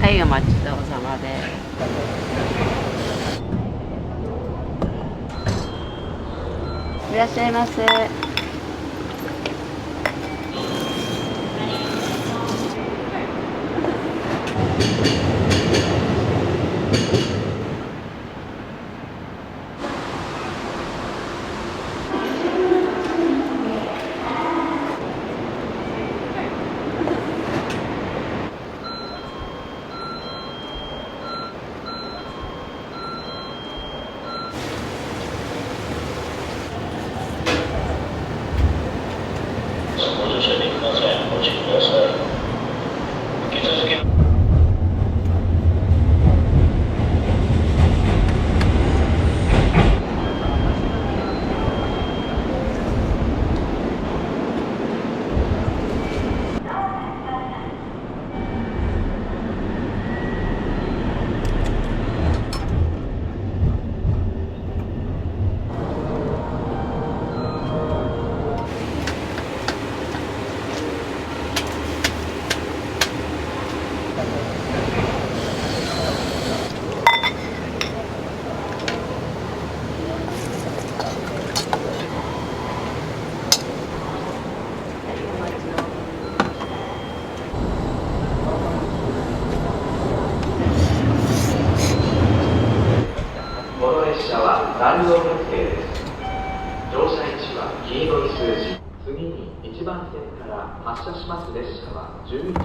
はい、お待ちどうさまです。いらっしゃいませ。ご乗車できません。ご注意ください。受付この列車は南陽特急です。乗車位置は黄色い数字。次に1番線から発車します列車は11時。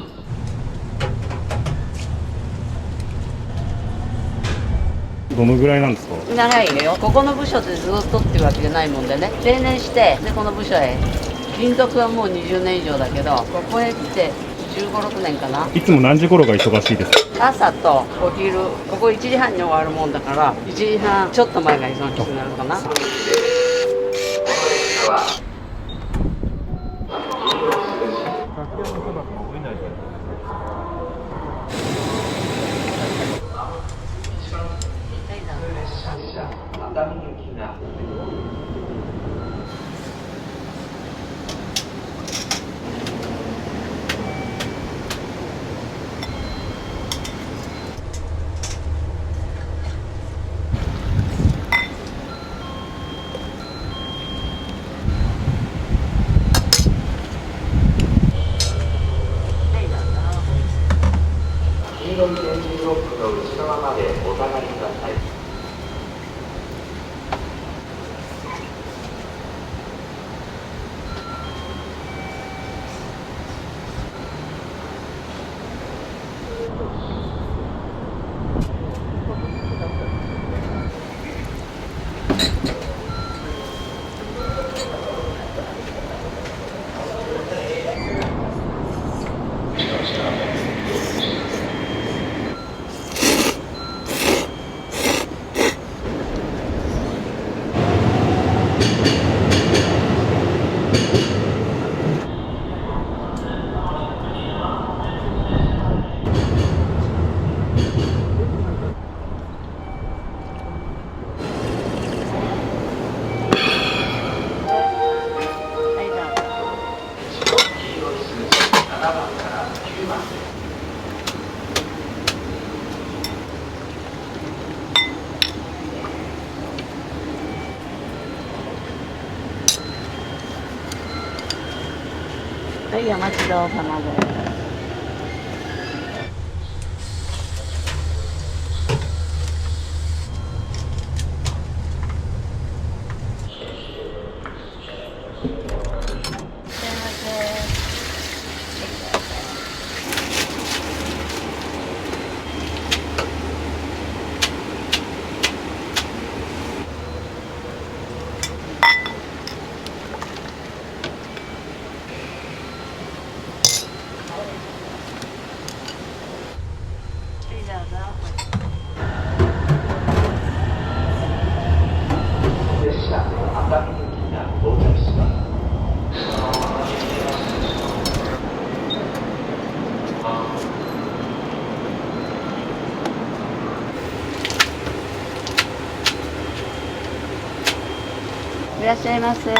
どのぐらいなんですか？長いよ。ここの部署でずっとっていうわけじゃないもんでね。定年して、で、この部署へ。勤続はもう20年以上だけど、ここへ来て15、6年かな。いつも何時頃が忙しいですか？朝とお昼、ここ1時半に終わるもんだから、1時半ちょっと前が忙しくなるかな。熱海行きが黄色い点字ブロックの内側までお下がりください。はい、お待ちどうさまです。列車熱海行きが到着します。いらっしゃいませ。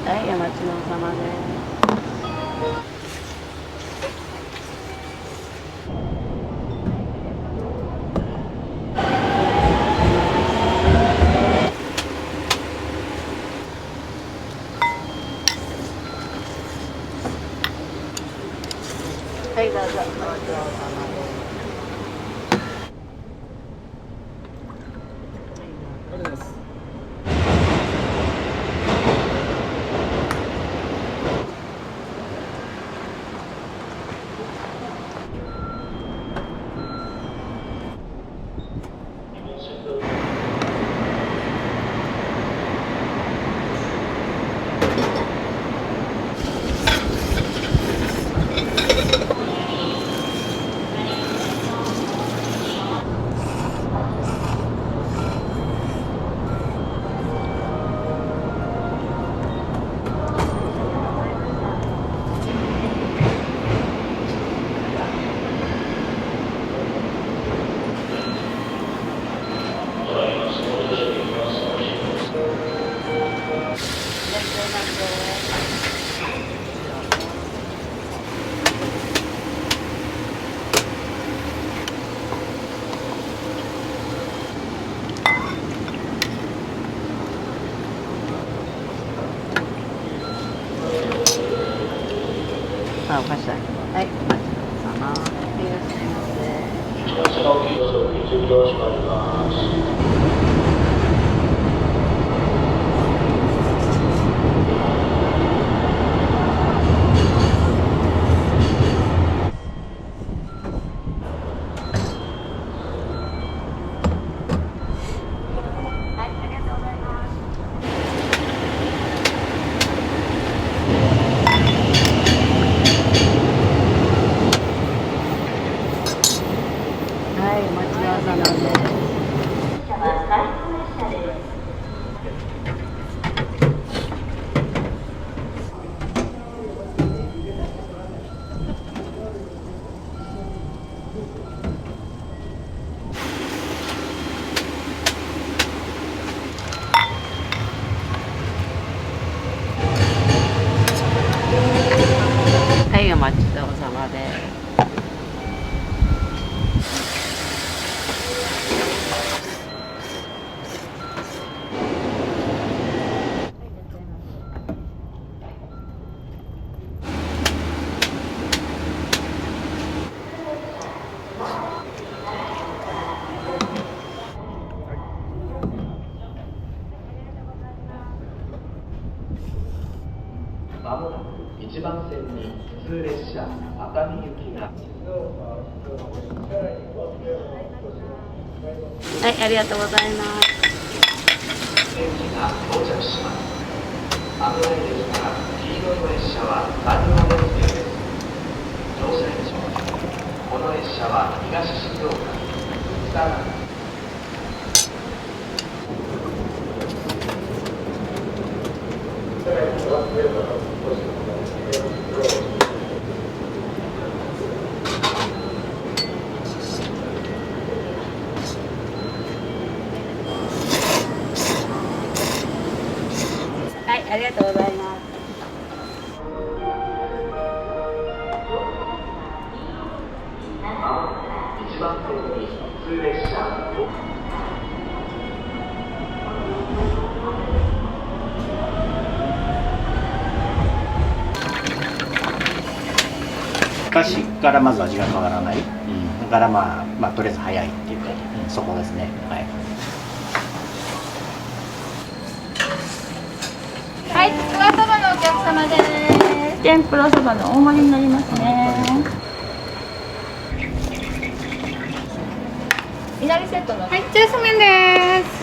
はい、お待ちどおさまです。はい、どうぞ。お待ちどおさまです。あ、お菓子だけど。はい、お待ちどおさま。いらっしゃいませ。こちらお気をつけてお閉まります。はい、お待ちどおさまです。はい、お待ちどおさまです。まもなく1番線に普通列車熱海行きがはい、ありがとうございます。電気が到着します。危ないですが、黄色い列車は残留列車です。乗車にします。この列車は東静岡、さらにはい、ありがとうございます。1番線に普通列車昔からまず味が変わらない、だからまあとりあえず早いっていうか、そこですね。はい。はい、つくわそばのお客様です。天ぷらそばの大盛りになりますね。いなりセットの。はい、ジュース麺です。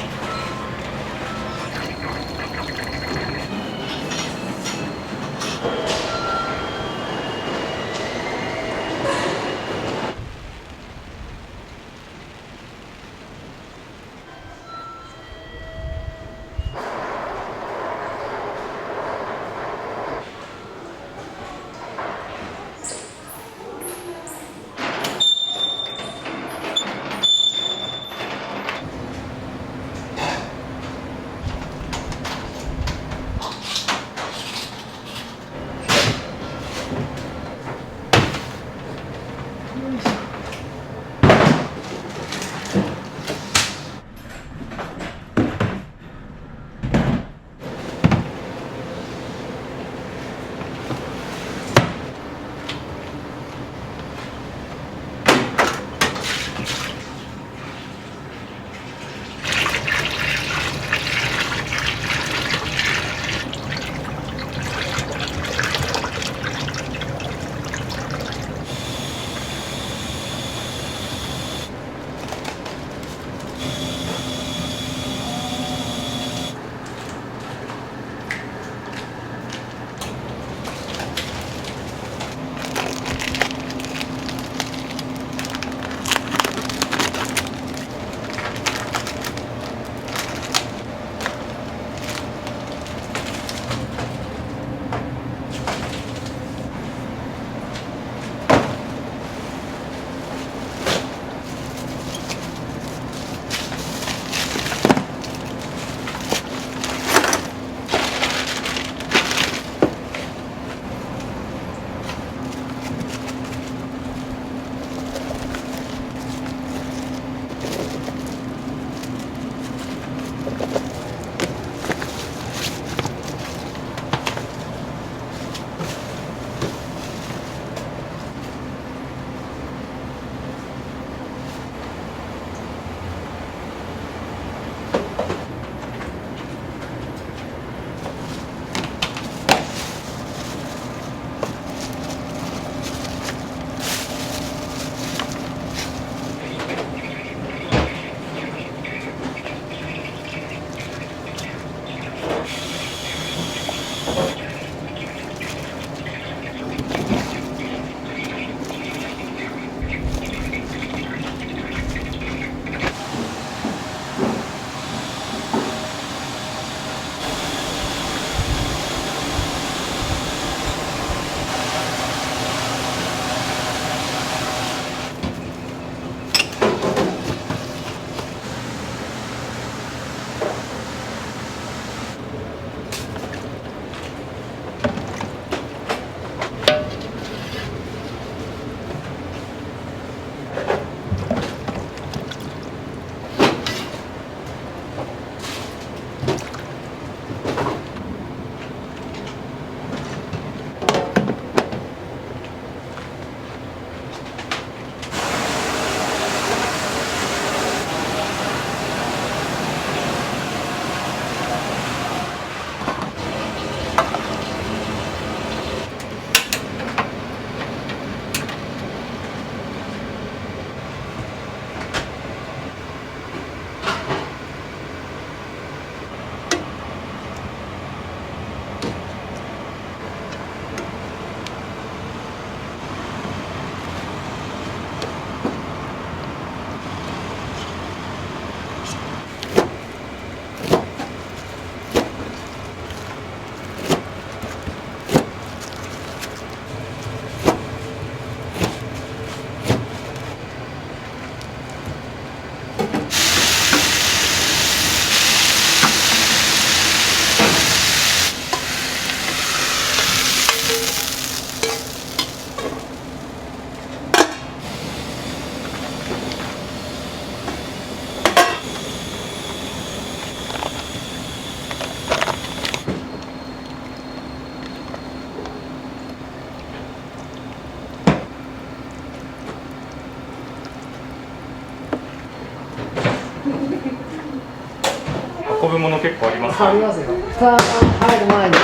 運ぶもの結構あります。ありますよ。さあ入る前にね、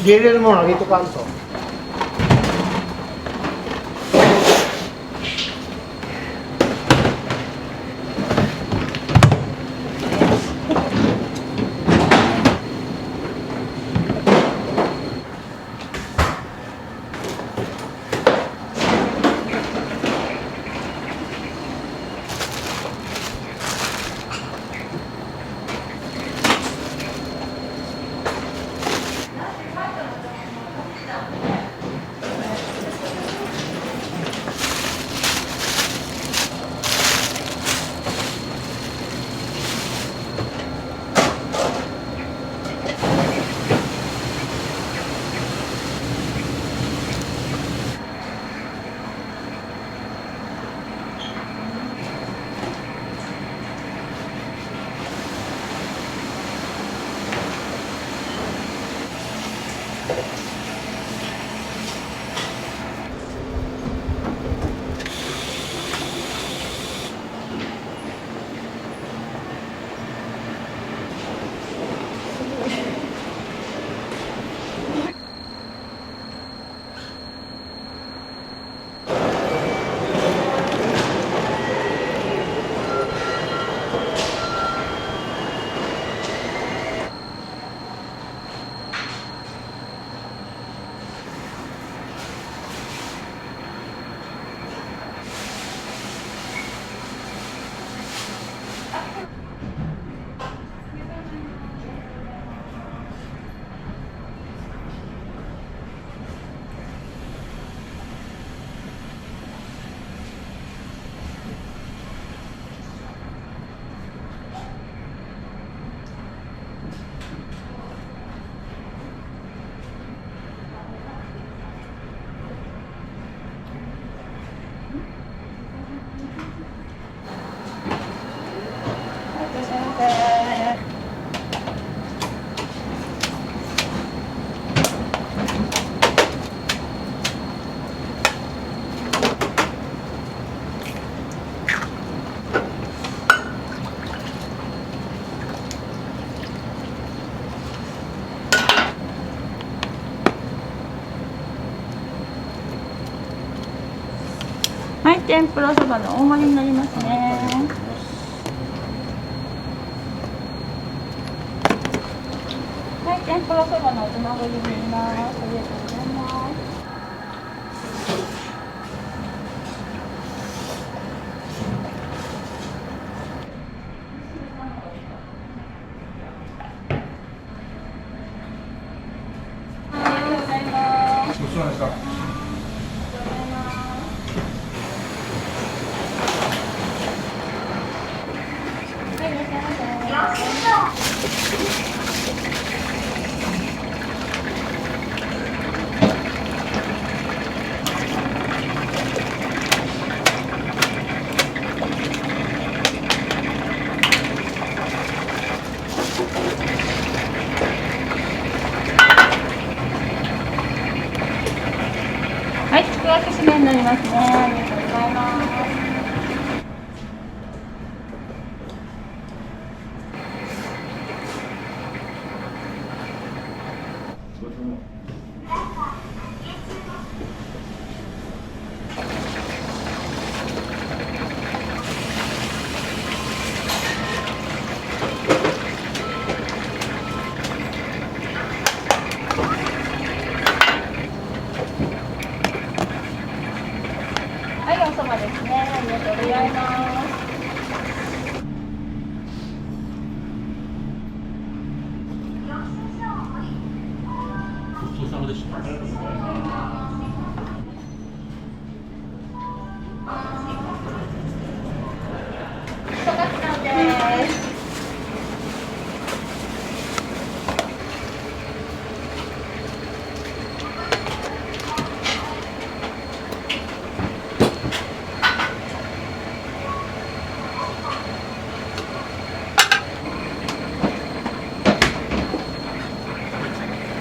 入れれるものあげとかんと。はい、天ぷらそばの大盛りになりますね。はい、天ぷらそばのおつまぶりになります。ありがとうございます。ありがとうございます。ごちそうさまでした。はい、ちくわきしめになりますね。ありがとうございます。はい、おそばですね。ありがとうございます。ごちそうさまでした。十勝さんです。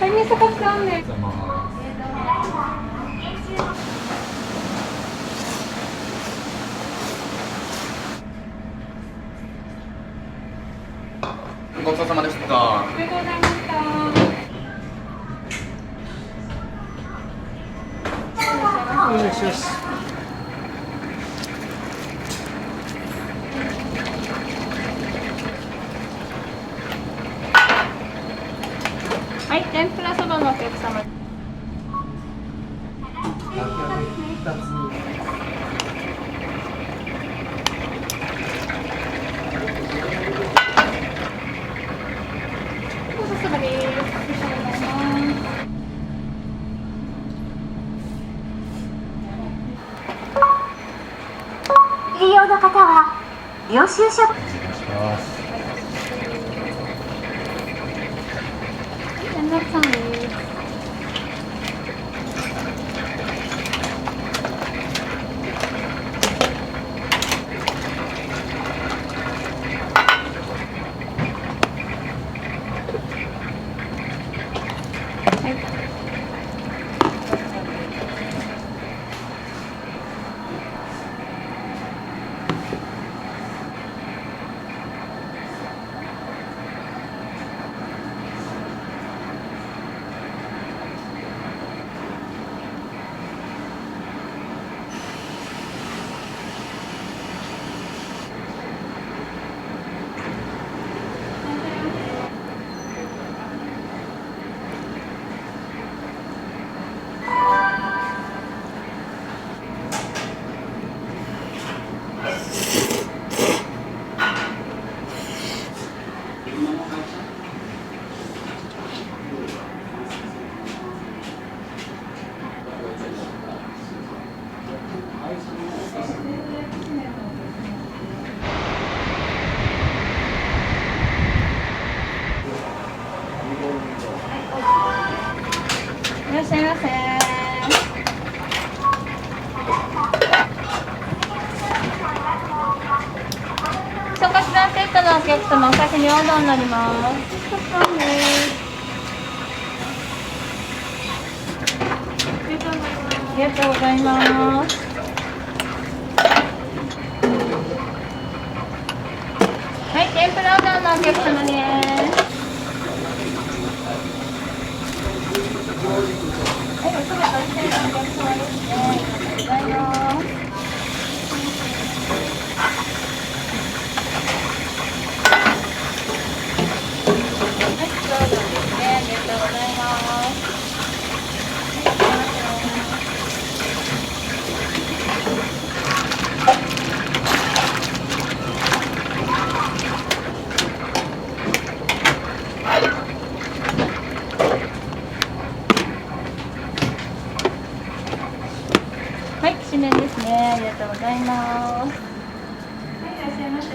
はい、みそかつさんです。ごちそうそうさまでした。ありがとうございました。お願いします。はい、天ぷらそばのお客様。おそばです。ありがとうございます。利用の方は領収書。連絡さんです。いらっしゃいませ。そこしらセットのお客様、お先にオーダーになります。そうです。ありがとうございます。はい、天ぷらオーダーのお客様です。はい、おそばと一緒にお客様ですね。ありがとうございます。はい、そうですね。ありがとうございます。はい、きしめんですね。ありがとうございます。はい、いらっしゃいませ。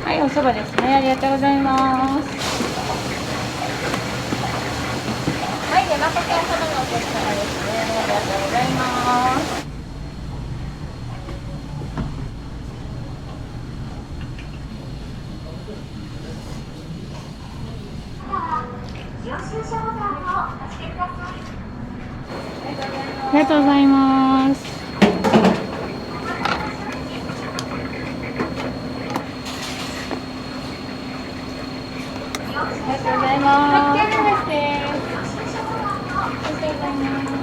はい、おそばですね。ありがとうございます。はい、山かけおそばのお客様ですね。ありがとうございます。領収書ボタンを押してください。ありがとうございます。ありがとうございます。ありがとうございます。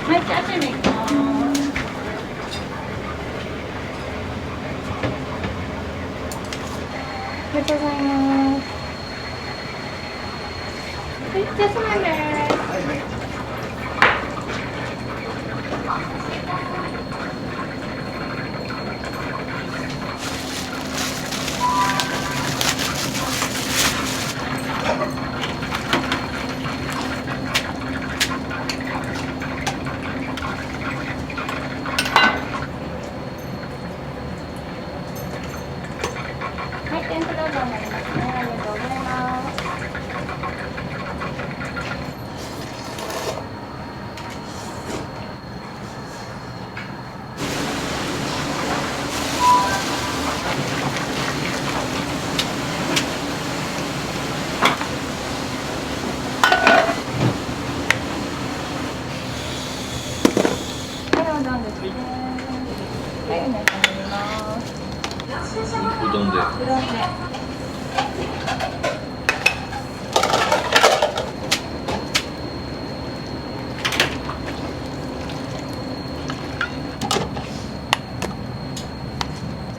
はい、チャーシューでいきます。ありがとうございます。はい、じゃあそうなんです。は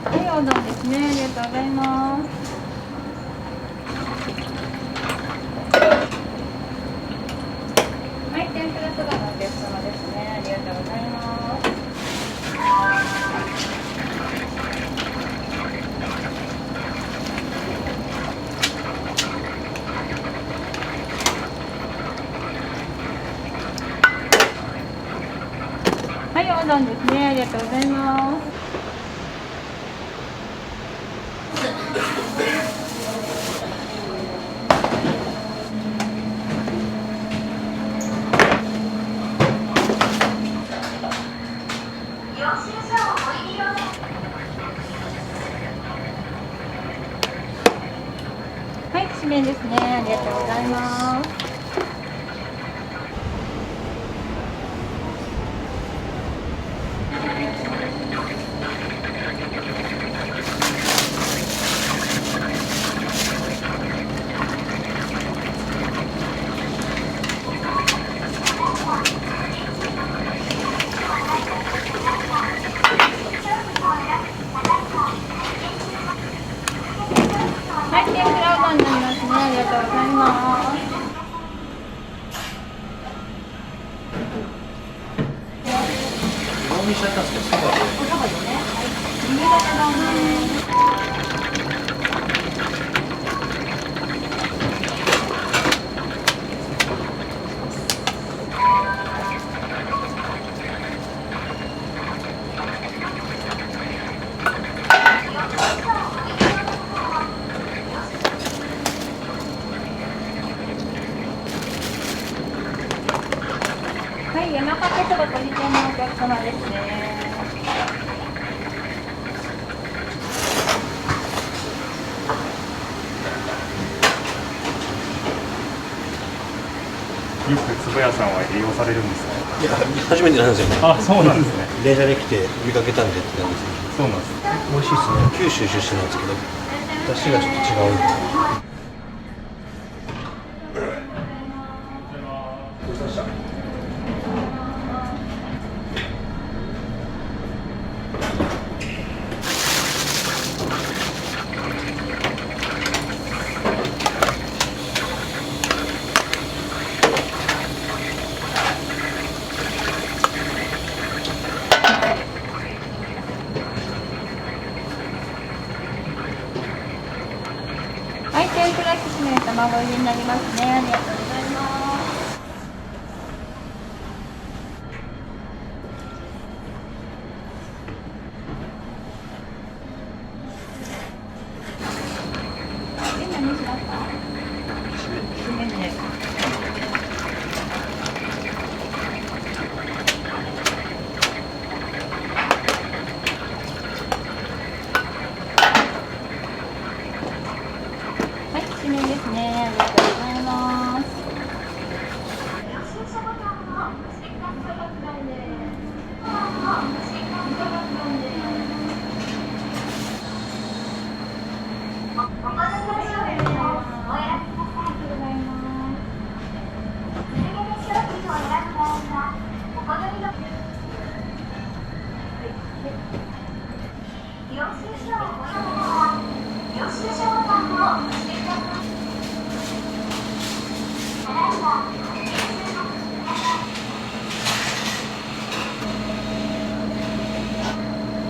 はい、おうどんですね。ありがとうございます。はい、天ぷらそばのお客様ですね。ありがとうございます。はい、おうどんですね。ありがとうございます。領収書をご入り用です。はい、きしめんですね。ありがとうございます。はい、天ぷらうどんになりますね。ありがとうございます。納品しちゃったんですけど、そばで。新潟丼です。はい、山かけそばとじ天のお客様ですね。よくつぶやさんは利用されるんですか？いや、初めてなんですよね。あ、そうなんですね。電車で来て見かけたんでってなんですそうなんですね。けど、美味しいですね。九州出身なんですけど、出汁がちょっと違うんで。はい、天ぷらきしめん卵入りになりますね。ありがとうございます。で、何しますか？きしめんで。はい、きしめんですね。ありがとうございます。領収書ボタンを押してください。ボタンを押してください。お好みの商品をお選びください。続けて商品を選ぶ場合は、お好みの領収書をご用意は、領収書ボタンを押してください。ただいま領収書ください。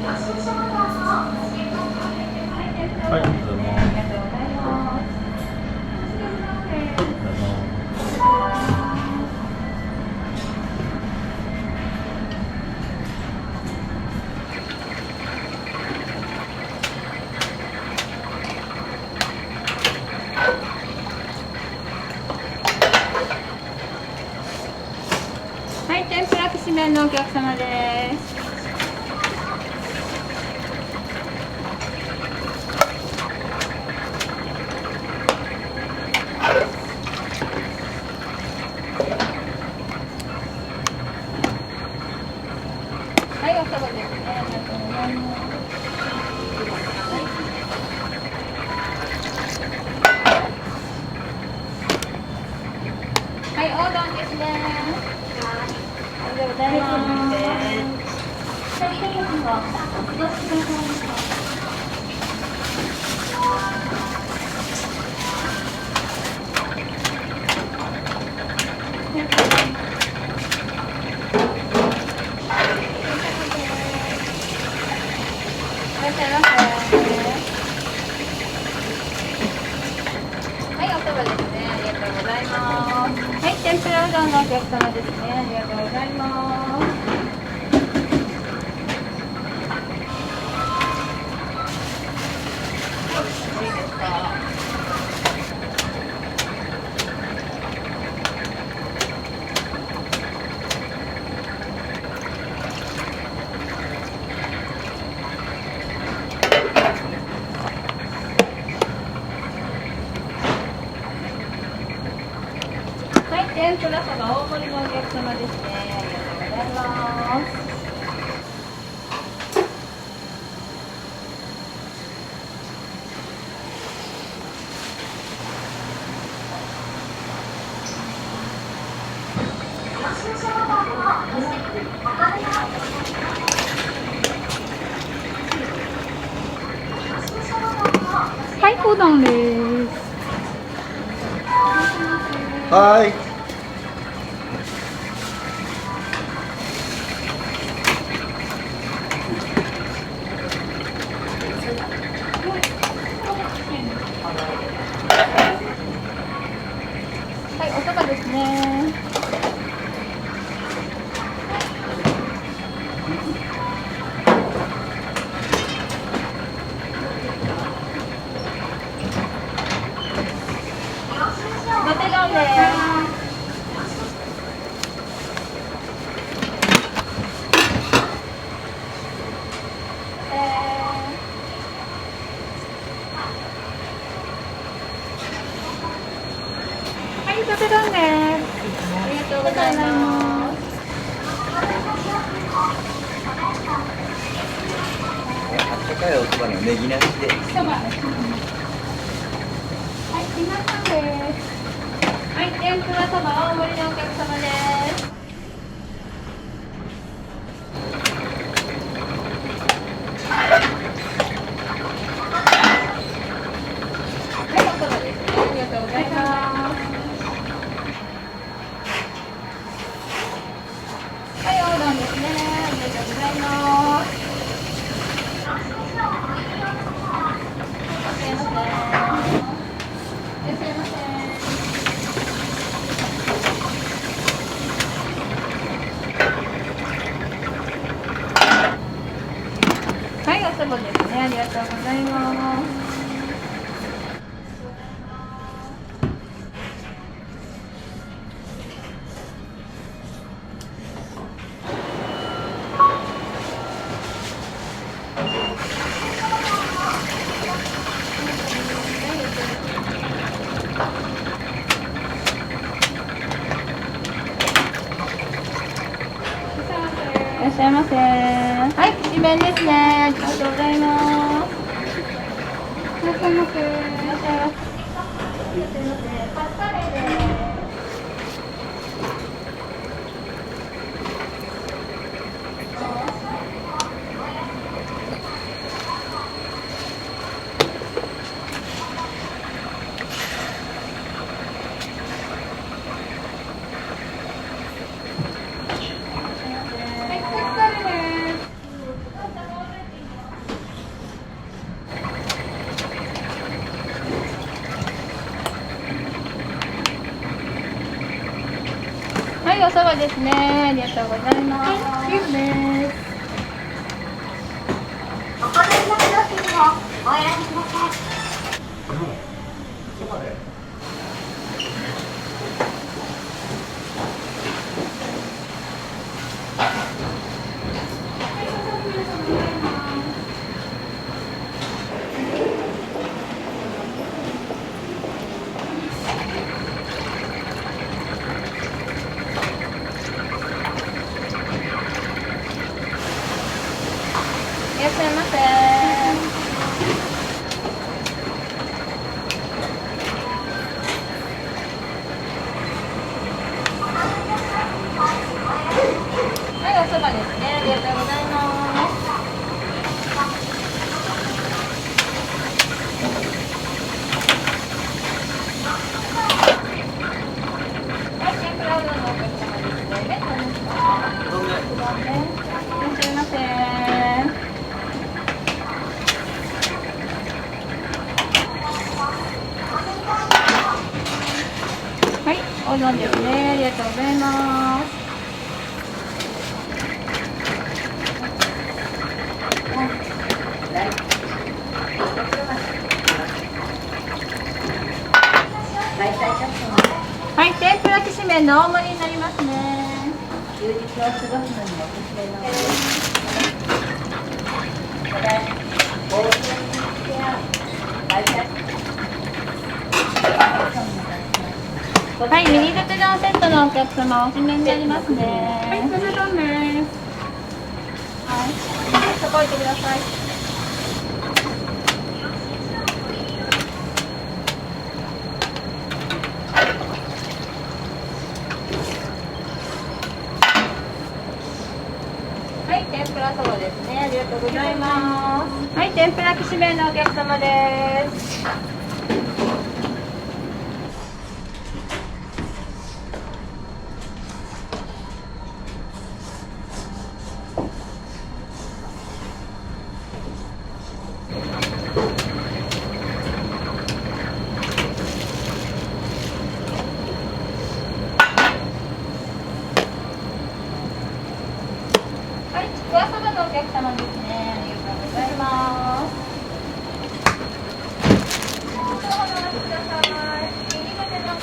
領収書ボタンを押してください。はい、ありがとうございます。ありがとうございます。はい、天ぷらきしめんのお客様です。はい、おそばですね。ありがとうございます。ございます。天ぷらうどんのお客様ですね。ありがとうございます。いいですか。天ぷらそば大盛りのお客様ですね。ありがとうございます。はい、うどんです。はい。はい、おそばですね。土手丼です。土手丼です。ありがとうございます。あったかいおそばのネギなしで。そば。はい、皆さんです。はい、天ぷらそば大盛りのお客様です。はい、おそばですね。ありがとうございます。はい、おうどんですね。ありがとうございます。すいません。いらっしゃいませ。はい、おそばですね。ありがとうございます。いらっしゃいませ。はい、きしめんですね。ありがとうございます。いらっしゃいませ。いらっしゃいませ。いらっしゃいませ。パスタレです。はい、おそばですね。ありがとうございます。はい、です。お好みの商品をお選びください。いらっしゃいませ。おうどんですね。ありがとうございます。はい、天ぷらきしめんの大盛りになりますね。休日を過ごすのにおすすめのこれボールペンや大体はい、ミニ特丼セットのお客様おしめになりますね。はい、特丼です。はい、そこ置いてください。はい、天ぷらそばですね。ありがとうございます。はい、天ぷらきしめんのお客様です。はい、ちくわそばのお客様ですね。ありがとうございます。ちょっとお話しください。右手の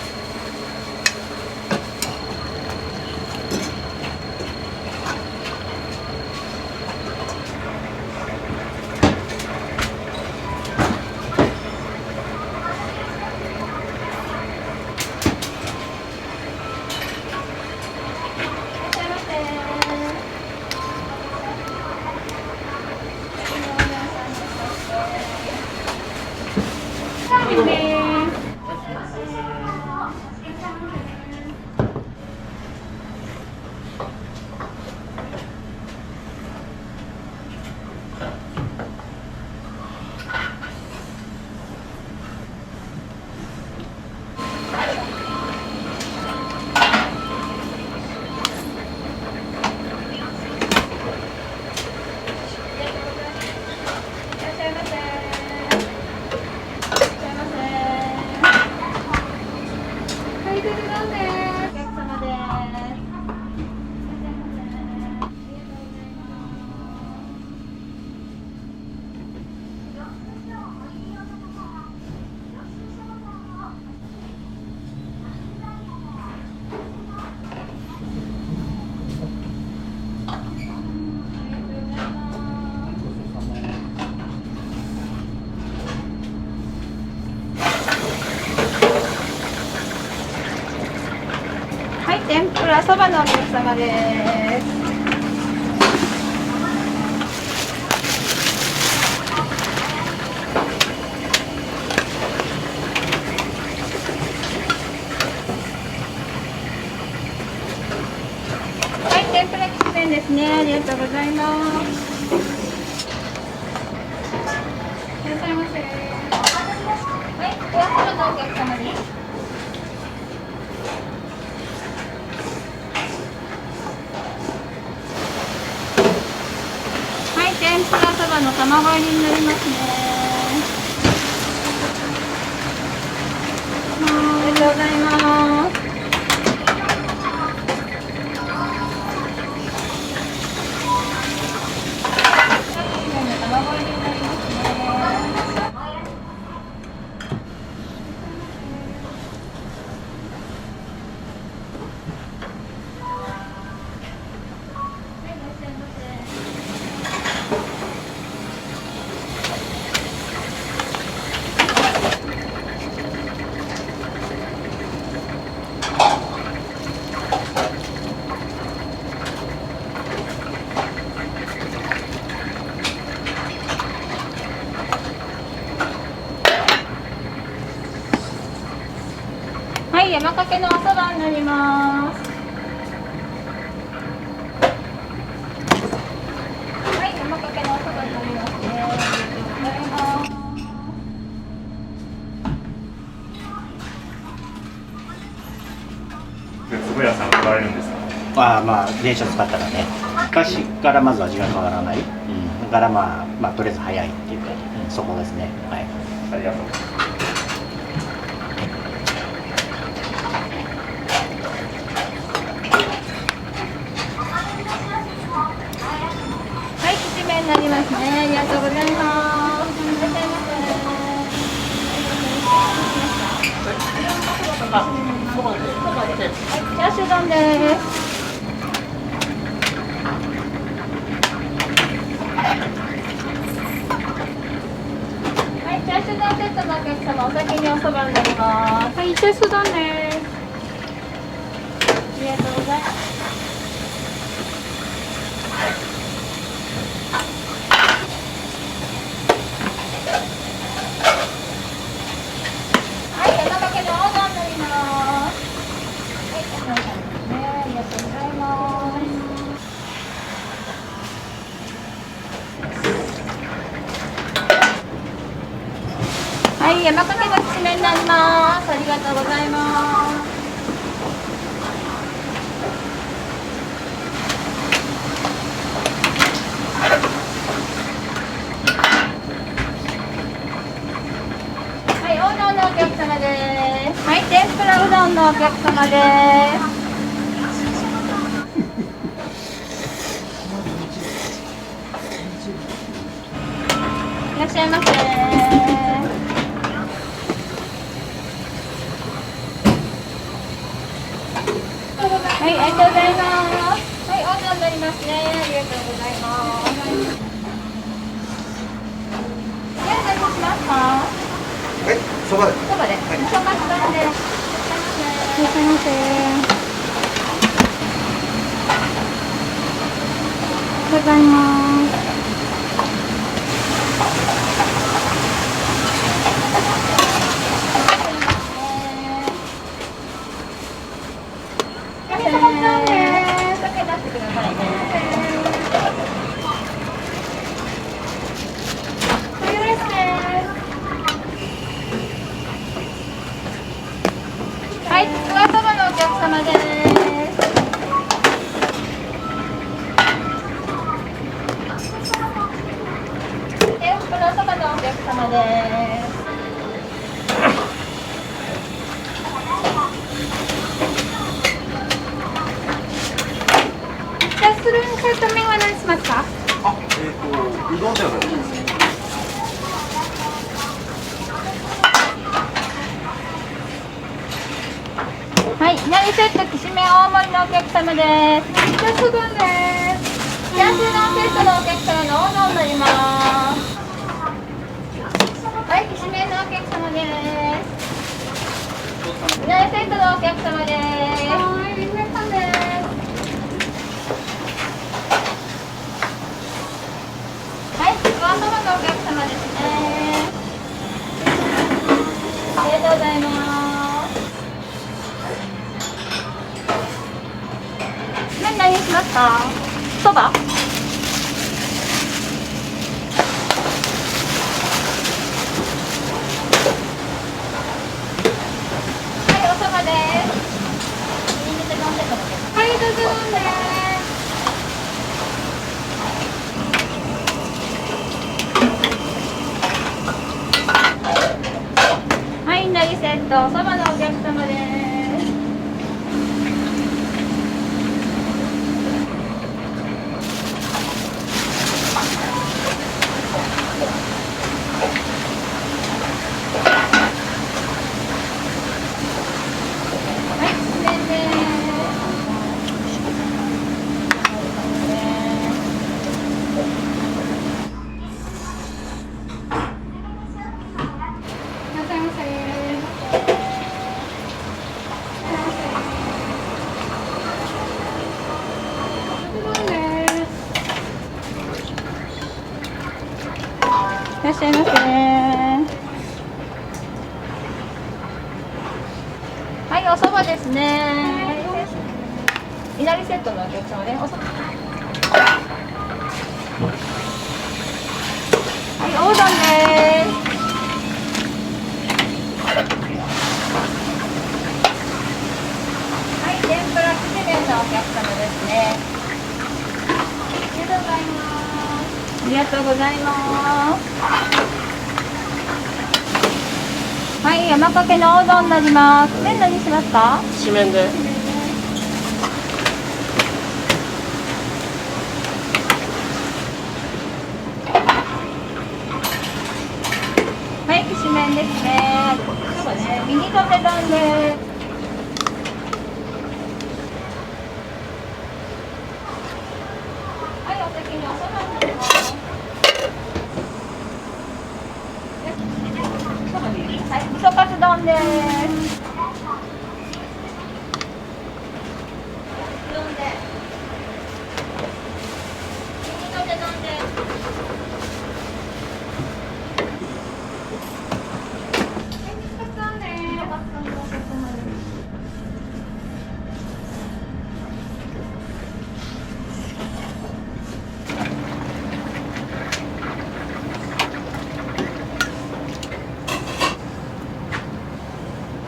はい、天ぷらそばのお客様です。はい、天ぷらきしめんですね。ありがとうございます。いらっしゃいませ。はい、ちくわそばのお客様です。はい、天ぷらそばの卵入りになりますね。ありがとうございます。卵入りになりますね。はい、山かけのおそばになります。はい、山かけのおそばになりますね。ありがとうございます。つぶやさん買われるんですか？まあ電車使ったらね、昔からまず味が変わらない、だからまあとりあえず早いっていうか、そこですね。はい、ありがとうございます。丼です。はい、チャーシュー丼セットのお客様、お先におそばになります。はい、チャーシュー丼です。ありがとうございます。はい、山かけのおうどんになります。はい、おうどんですね。ありがとうございます。はい、山かけのきしめんになります。ありがとうございます。はい、おうどんのお客様です。はい、天ぷらうどんのお客様です。いらっしゃいませ。はい、ありがとうございます。はい、おうどんになりますね。ありがとうございます。何しますか？そばで。そばで。そば丼で。いらっしゃいませ。ございます。お酒出してくださいね。はい、ちくわそばのお客様です。天ぷらそばのお客様です。じゃあ、それにセット麺は何しますか？うどんではないです。はい、いなりセットきしめん大盛りのお客様です。チャーシュー丼です。チャーシュー丼セットのお客様のおうどんになります。はい、きしめんのお客様です。いなりセットのお客様です。はい、皆さんです。はい、ちくわそばのお客様ですね。ありがとうございます。何しますか？そば？はい、おそばです。はい、どうぞです。はい、なりセット、おそばのお客様です。いらっしゃいませ。はい、おそばですね。いなりセットのお客様ね。おそば。はい、おうどんです。はい、天ぷらきしめんのお客様ですね。ありがとうございます。はい、山かけのおうどんになります。麺何しますか？きしめんで。はい、きしめんですね。そうね、ミニカフェ丼です。丼です。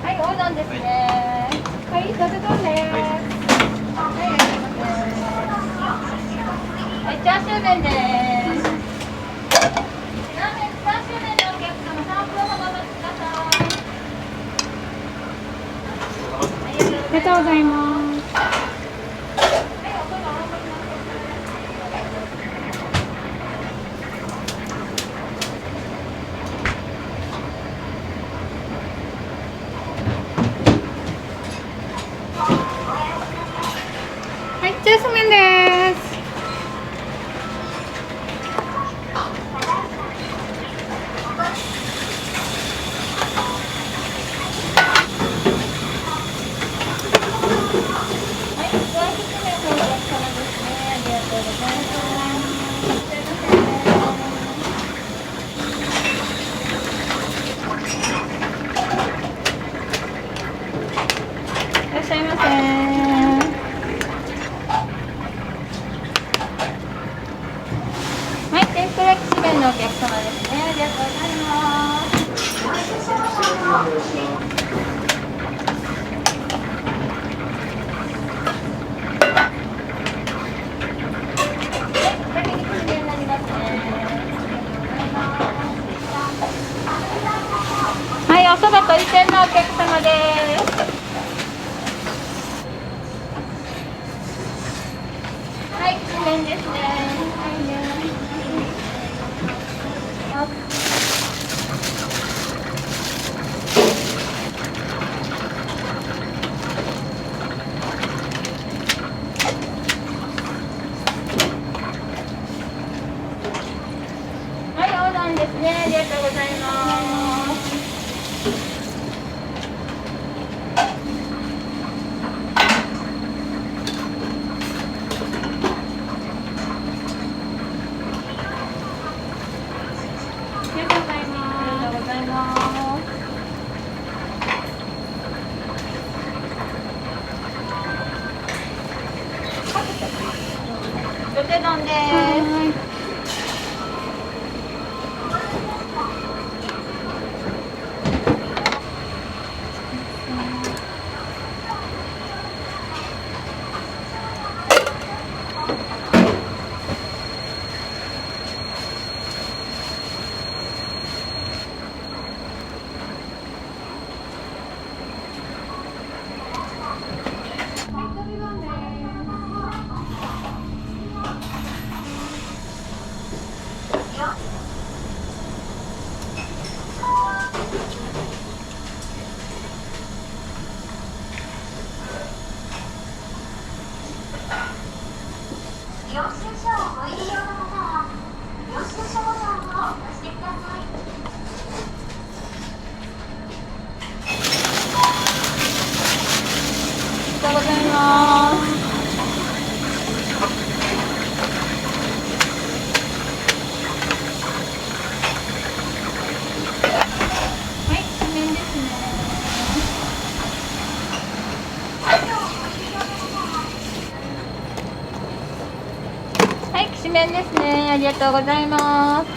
はい、おうどんですね。はい、食べ丼です。はい、チャーシュー麺です。チャーシュー麺のお客様、3分ほどお待ちください。ありがとうございます。はい、チャーシュー麺です。いらっしゃいませ。はい、天ぷらきしめんのお客様ですね。ありがとうございます。はい、おそばとり天のお客様です。はい、きしめんですね。はい、おうどんですね。ありがとうございます。ありがとうございます。ありがとうございます。土手丼です。領収書をご入り用の方は領収書ボタンを押してください。ありがとうございます。はい、きしめんですね。はい、きしめんですね。ありがとうございます。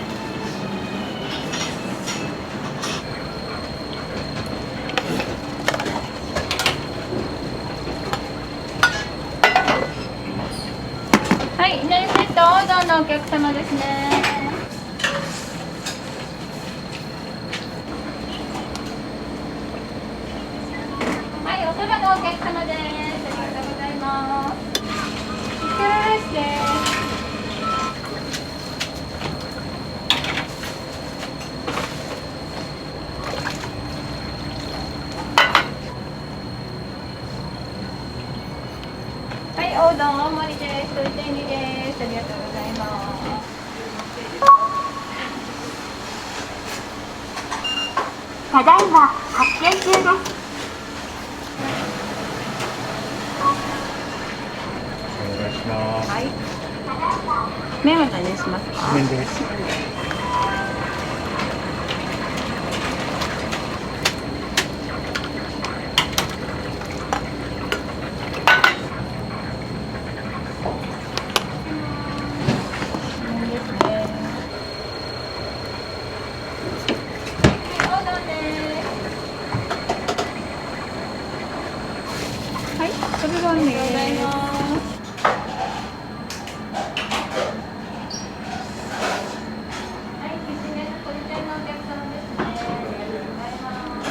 はい、いなりセットおうどんのお客様ですね。はい、おそばのお客様です。ありがとうございます。いくらライスです。はい、おうどん大盛りです。鶏天煮です。ありがとうございます。ただいま発連中です。お願いしますはい。麺は何にしますか？麺です麺ですね。はい、おうどんです。はい、それがお願いします。はい、きしめんの鶏天のお客様ですね。ありがとうございます。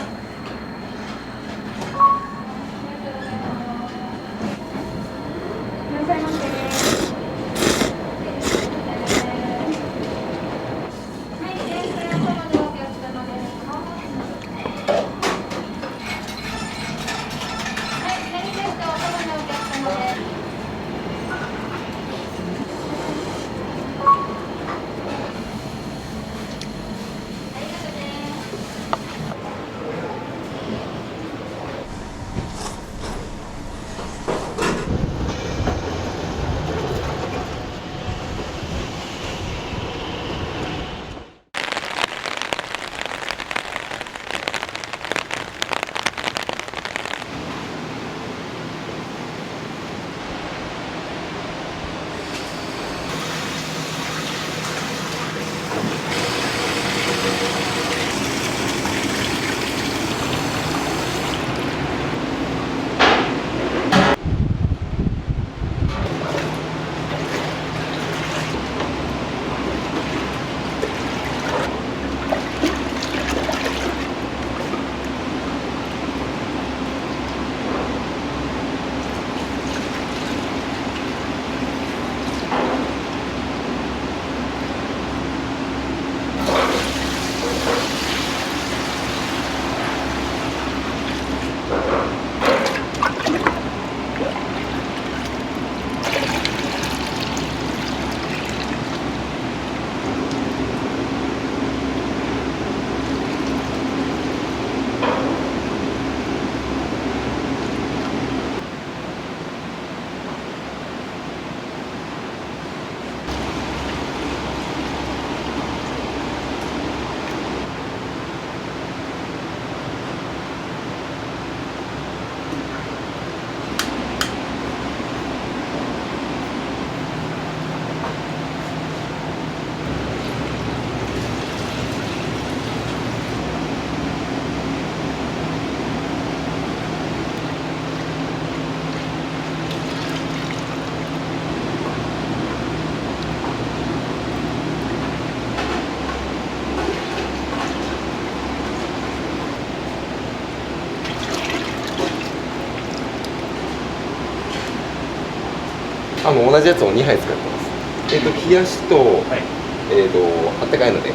いらっしゃいませ。はい、天ぷら様でお客様です。はい、左手とお玉でお客様です。ありがとうね。同じやつを2杯使ってます。冷やしと、あったかいので。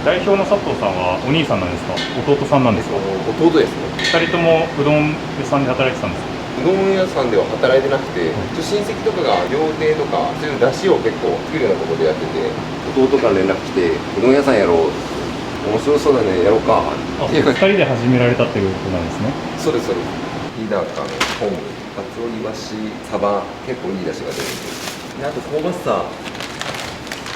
代表の佐藤さんはお兄さんなんですか、弟さんなんですか？弟ですね。2人ともうどん屋さんで働いてたんですか？うどん屋さんでは働いてなくて、親戚とかが料亭とかそういう出汁を結構作るようなところでやってて、弟から連絡来てうどん屋さんやろう。面白そうだね、やろうかっていう。2人で始められたっていうことなんですね。そうですそうです。日高の昆布、カツオイワシ、サバ、結構いい出汁が出るんで。であと香ばしさ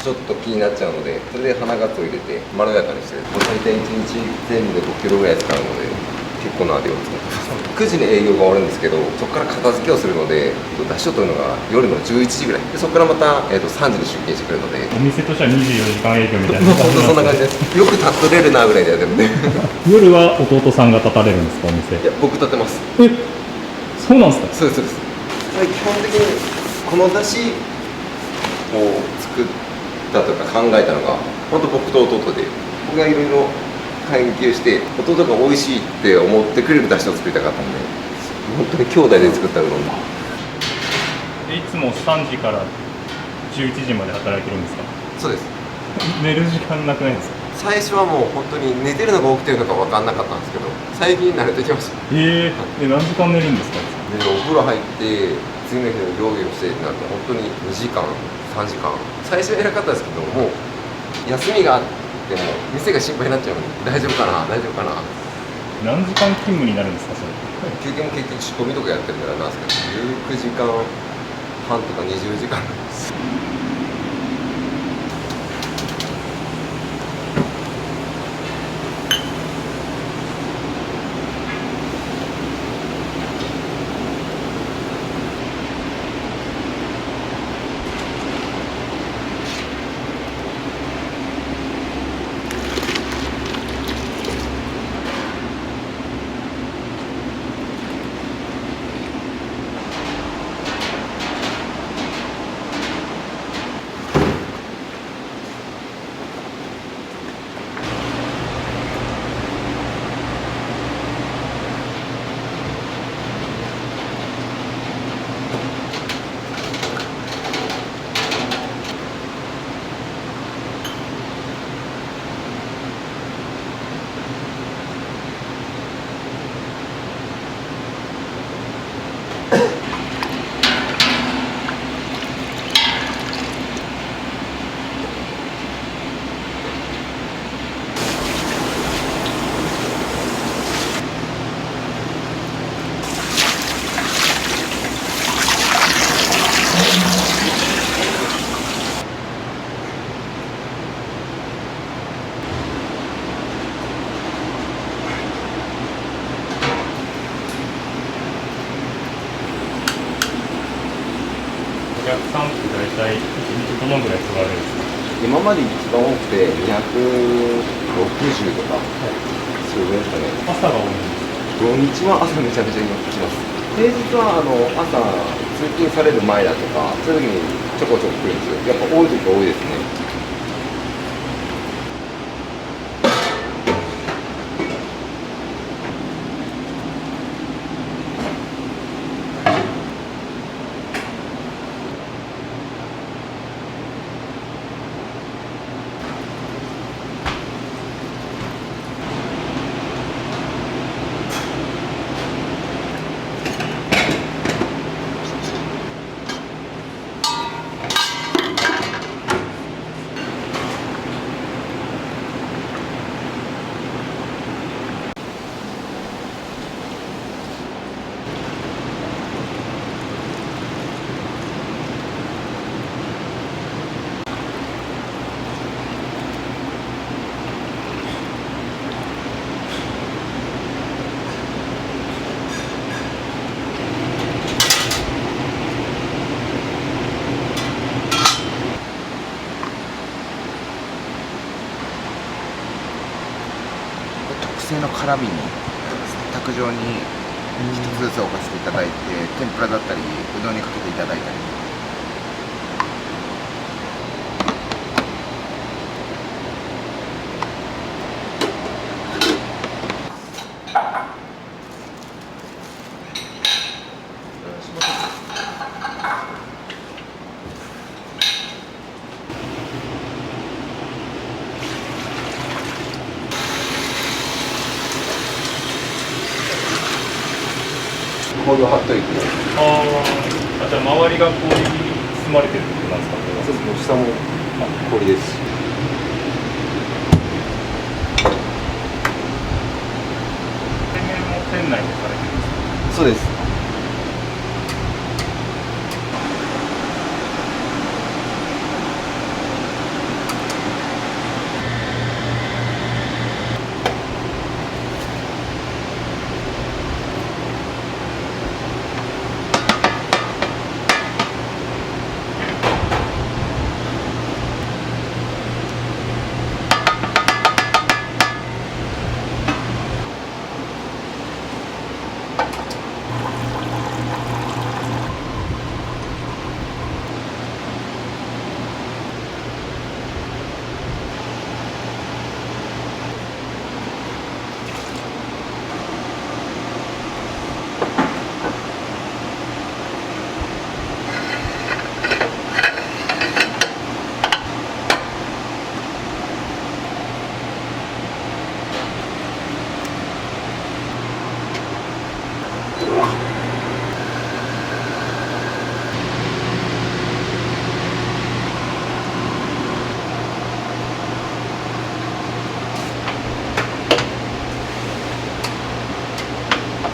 ちょっと気になっちゃうので、それで花ガツオ入れてまろやかにして、大体1日全部で5キロぐらい使うので結構な量を使ってます。9時に営業が終わるんですけど、そこから片付けをするので出汁を取るのが夜の11時ぐらいで、そこからまた、3時に出勤してくるので、お店としては24時間営業みたいな。本当そんな感じです。よく立っとれるなぐらいでやってるんで。夜は弟さんが立たれるんですか、お店。いや、僕立ってます。そうなんですか。そうですそうです。基本的にこの出汁を作ったとか考えたのが本当僕と弟で、僕がいろいろ研究して弟が美味しいって思ってくれる出汁を作りたかったんで、本当に兄弟で作ったうどん。いつも3時から11時まで働いてるんですか。そうです。寝る時間なくないですか。最初はもう本当に寝てるのか起きてるのか分かんなかったんですけど、最近慣れてきました。何時間寝るんですか。でお風呂入って次の日の料理をしてってなると本当に2時間3時間、最初は偉かったですけど、もう休みがあっても店が心配になっちゃうので、大丈夫かな大丈夫かな。何時間勤務になるんですか、それ。休憩も結局仕込みとかやってるからなんですけど、19時間半とか20時間なんです。お客さんって大体1日どのぐらい座られるんですか。今まで一番多くて260とか、それぐらいですかね。朝が多いんですか。土日は朝めちゃめちゃ来ます。平日は朝通勤される前だとか、そういう時にちょこちょこ来るんですよ。やっぱ多い時は多いですね。特製の辛味に卓上に一つずつ置かせていただいて、天ぷらだったりうどんにかけていただいたり。氷を張っといて、じゃあ周りが氷に包まれてるってことなんですか。そうです。下も氷ですし。店内でされてるんですか？そうです。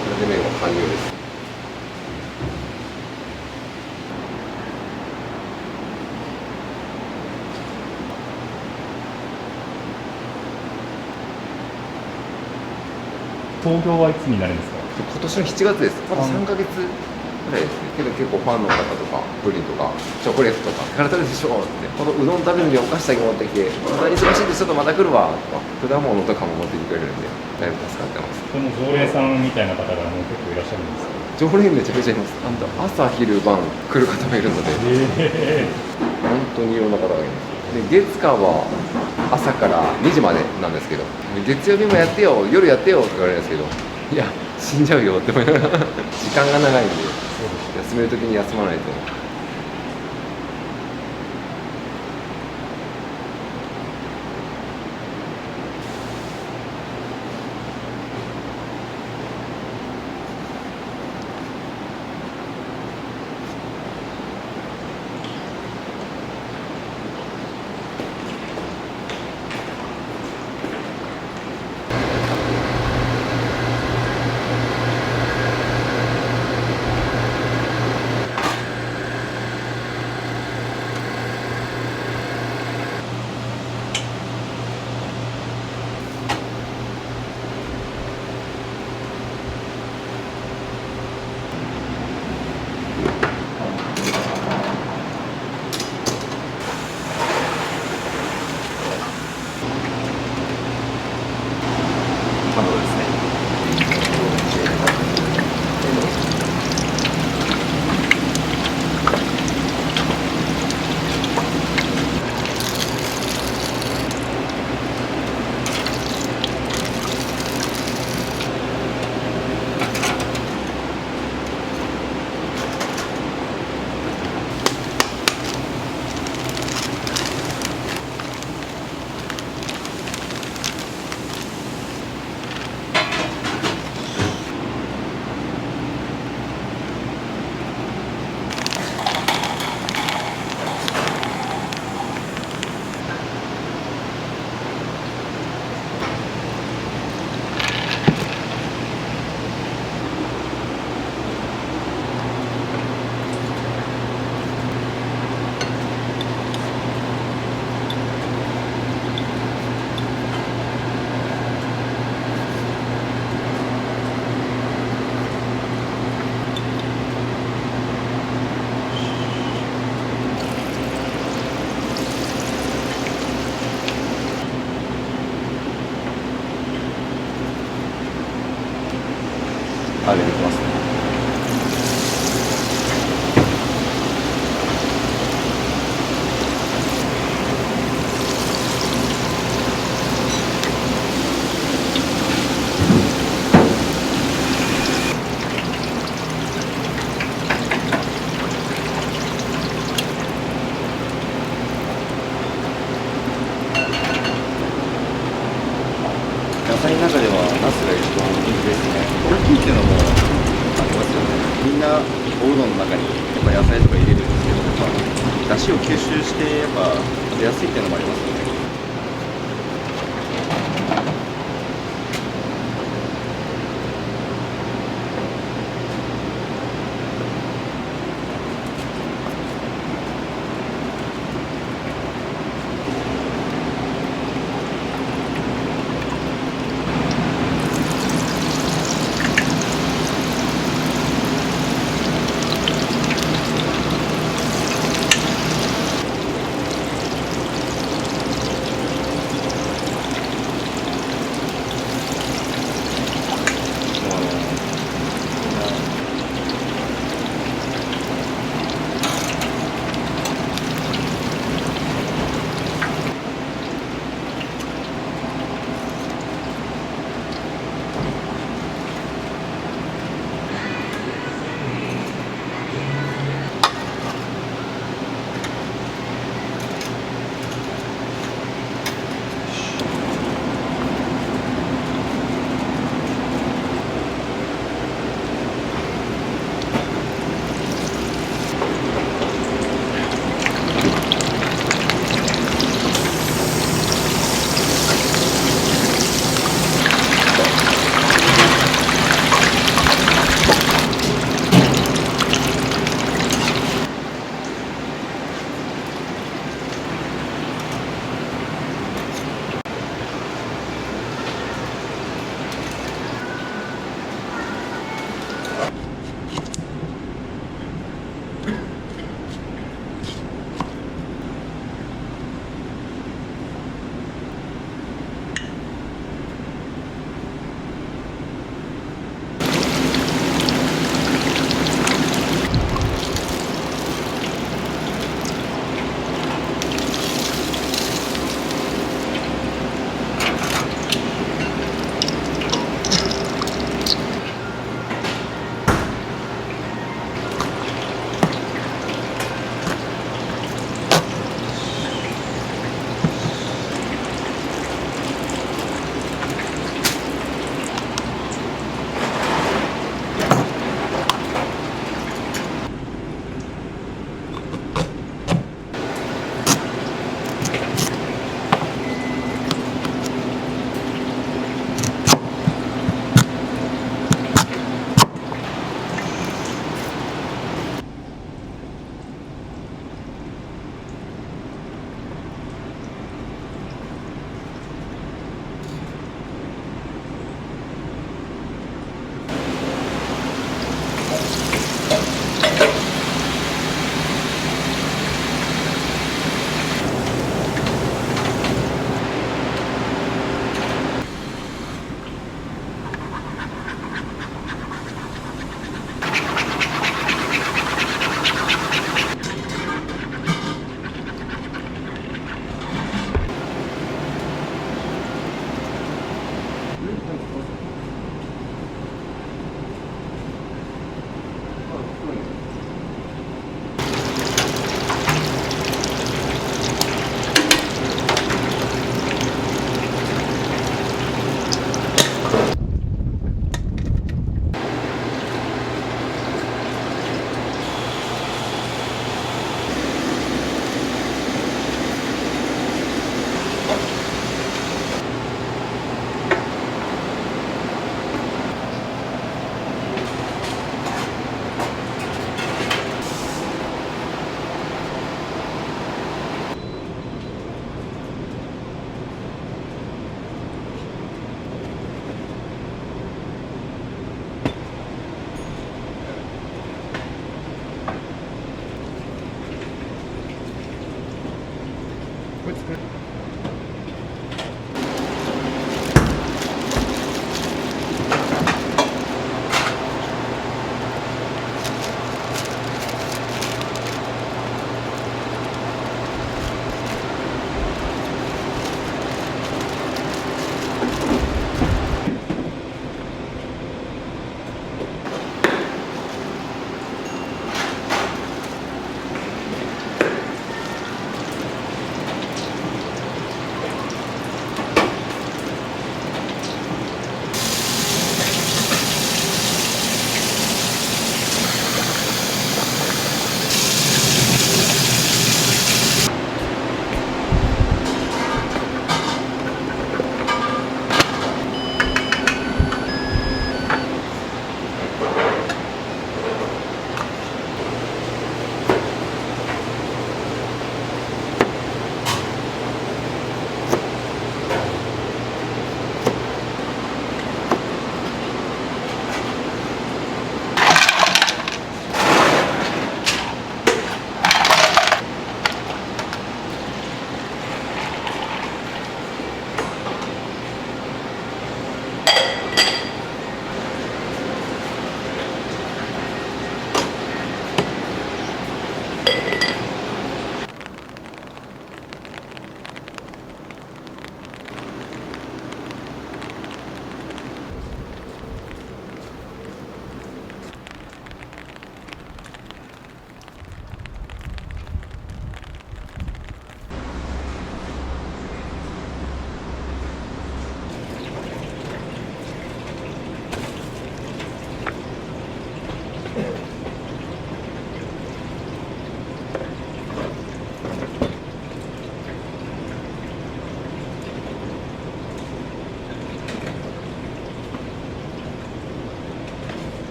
これで麺は完了です。創業はいつになるんですか？今年の7月です。まだ3ヶ月ぐらいですね。けど結構ファンの方とかプリンとかチョコレートとかから食べるでしょって、このうどん食べるにお菓子だけ持ってきて、まだ忙しいんでちょっとまた来るわとか、果物とかも持ってきてくれるんで、だいぶ助かってます。この常連さんみたいな方がもう結構いらっしゃるんですか？常連めちゃめちゃいます。朝昼晩来る方もいるので、本当にいろんな方がいます。で月火は朝から2時までなんですけど、月曜日もやってよ、夜やってよって言われるんですけど、いや死んじゃうよって思いながら時間が長いんで、休める時に休まないと。あげてきますね。野菜の中ではナスが一番人気ですね。大きいっていうのもありますよね。みんなおうどんの中にやっぱ野菜とか入れるんですけど、やっぱ出汁を吸収してやっぱ食べやすいっていうのもありますよね。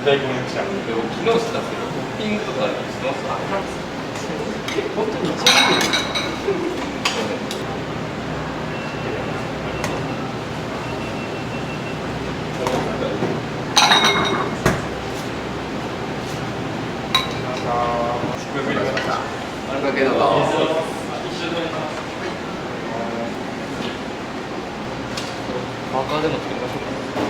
大根役者。でも昨日したんですけど、トッピングとかしてますか？本当に一番あれだけだわ。パーカーでも作りましょうか。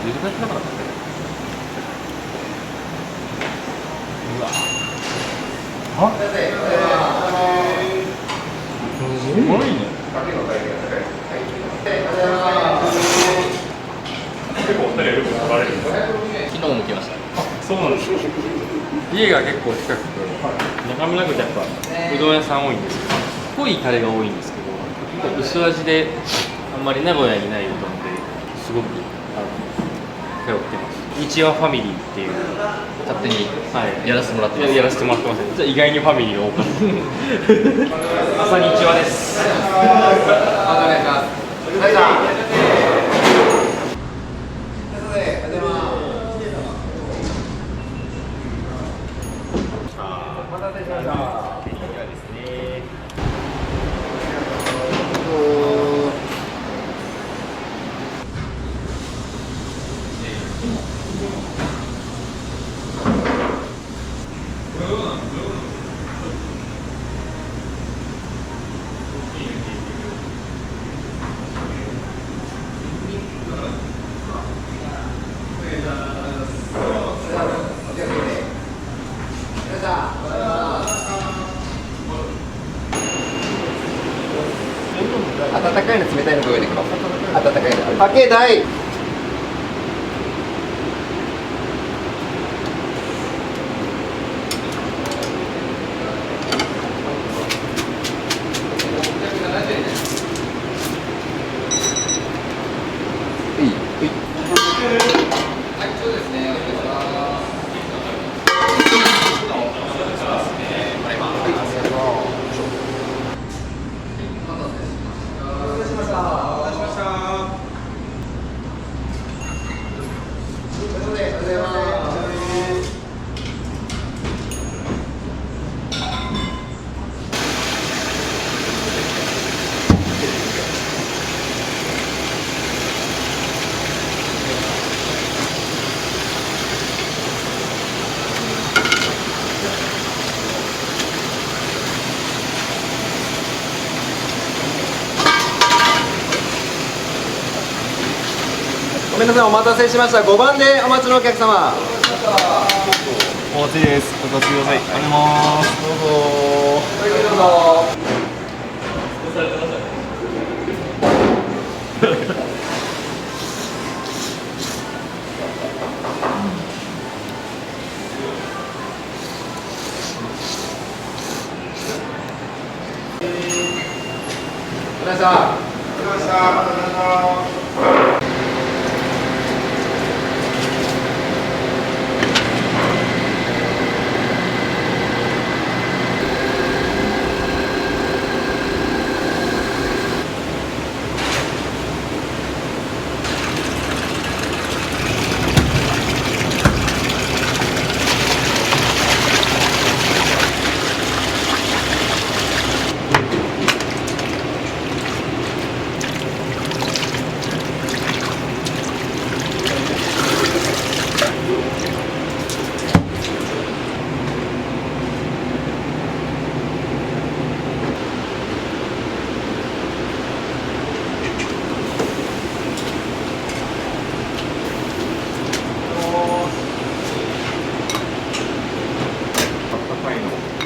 10時間やってなかったね。うわすごいね。結構お二人はよく来られるんですか？昨日も来ました。あ、そうなんです。家が結構近くて、中村区ってやっぱうどん屋さん多いんですけど、濃いタレが多いんですけど、結構薄味であんまり名古屋にないうどんですごく通ってます。日和ファミリーっていう勝手に、やらせてもらってます。やらせてもらってます。じゃあ意外にファミリーが多かった。朝日和です。お願いします。温かいの冷たいのご用意できます。温かいの。かけ台。ごめんなさい、お待たせしました。5番でお待ちのお客様。お待ちです。お待ちください。ありがとうございます。どうぞ。お疲れ様でした。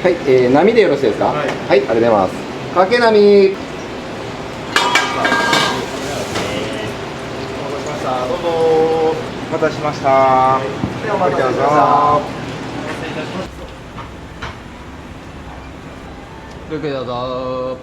はい、波でよろしいですか。はい、ありがとうございます。かけ波。どうぞ。お待たせしました。お待たせしました。ごゆっくりどうぞ。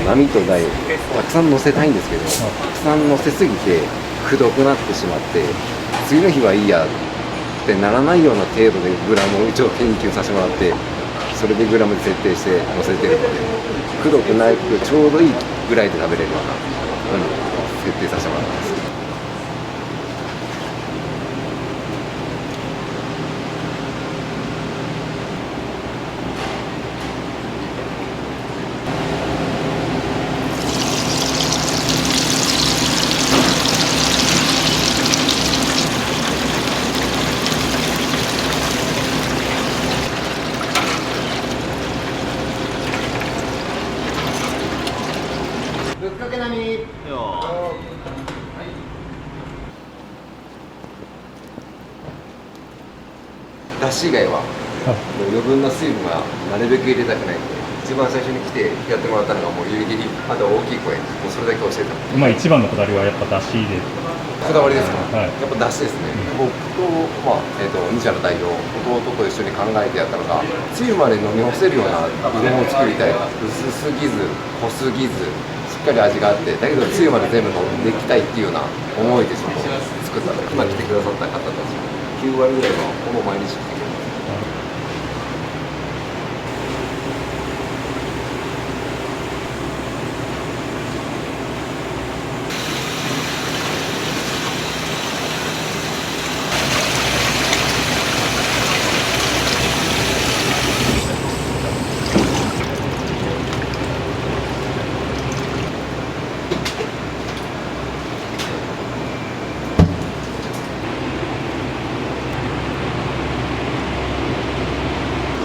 波と台をたくさん乗せたいんですけど、たくさん乗せすぎてくどくなってしまって、次の日はいいやってならないような程度でグラムを一応研究させてもらって、それでグラムで設定して乗せてるので、くどくなくちょうどいいぐらいで食べれるような、設定させてもらってます。だし以外はもう余分な水分はなるべく入れたくないんで、一番最初に来てやってもらったのがもう湯切り、あと大きい声、もうそれだけ教えた。まあ一番のこだわりはやっぱだしで。こだわりですか、はい、やっぱだしですね、僕と、2社の代表、弟と一緒に考えてやったのが、つゆまで飲み干せるようなうどんを作りたい、薄すぎず、濃すぎず、しっかり味があって、だけどつゆまで全部飲んでいきたいっていうような思いでちょっと作ったので、今来てくださった方たち、9割ぐらいはほぼ毎日来てくれます。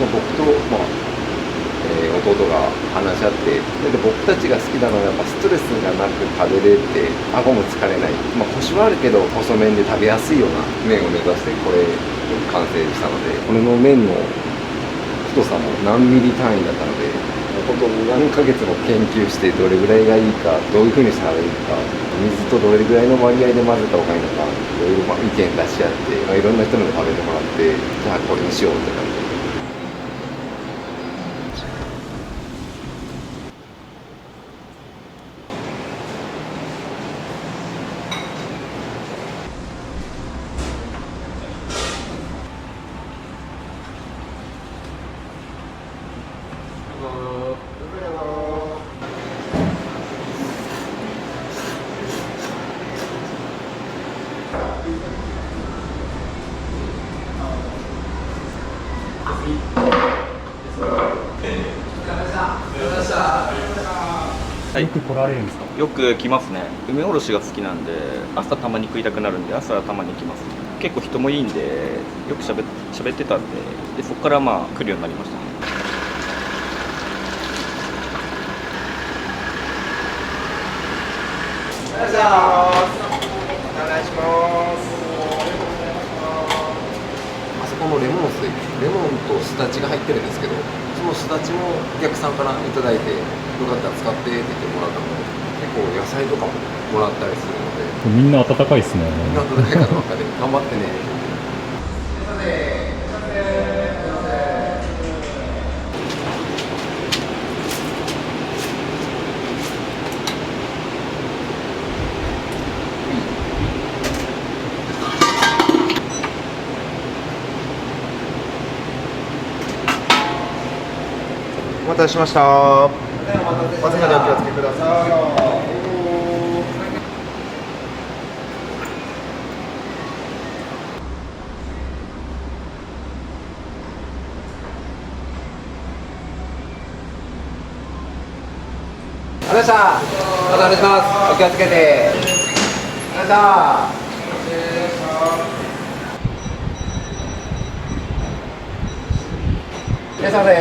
僕と、弟が話し合って、で僕たちが好きなのはやっぱストレスがなく食べれて、顎も疲れない、コシはあるけど細麺で食べやすいような麺を目指してこれ完成したので、これの麺の太さも何ミリ単位だったので、本当何ヶ月も研究してどれぐらいがいいか、どういうふうにしたらいいか、水とどれぐらいの割合で混ぜた方がいいのか、いろいろ意見出し合って、いろんな人ので食べてもらって、じゃあこれにしようって感じで。よく来られるんですか？よく来ますね。梅おろしが好きなんで、朝たまに食いたくなるんで、朝たまに来ます。結構人もいいんで、よく喋ってたんで、そこから来るようになりましたね。お願いします。あそこのレモン水、レモンとすだちが入ってるんですけど、そのすだちもお客さんからいただいて、よかったら使ってって言ってもらったので、結構野菜とかももらったりするので、みんな温かいですね。みんな温かい方ばっかで頑張ってね。お待たせしました。お疲れでお気をつけください。ありがとうございました。またお願いします。お気をつけて。ありがとうございました。いらっしゃいませ。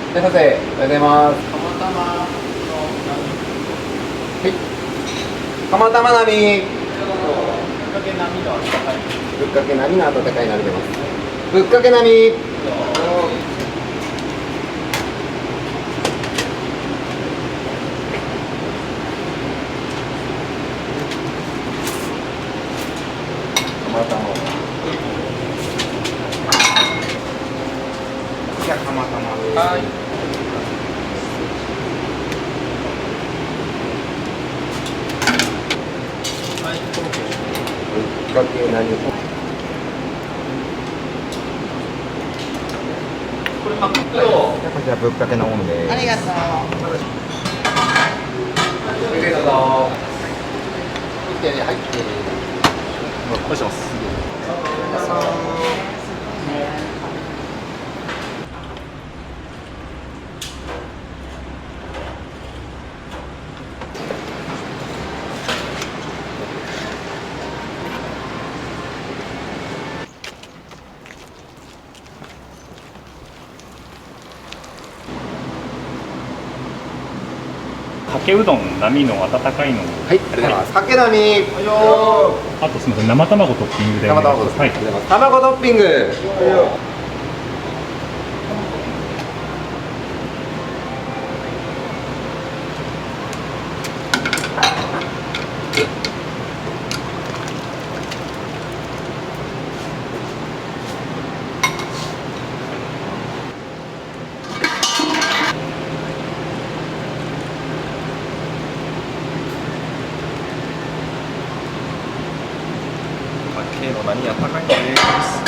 いらっしゃいませ。おはようございます。釜玉並み。ぶっかけ並みの温かい並びでます。ぶっかけ並み。釜玉。じゃあ釜玉です。はい。ぶっかけ何？これじゃあぶっかけのオンです。ありがとう。どうぞ。入って。お願いします。かけうどん並の温かいのを。はい、ありがとうございます。かけ並み。あとすみません、生卵トッピングで。生卵ですね。はい。卵トッピング。K の何やったかいです。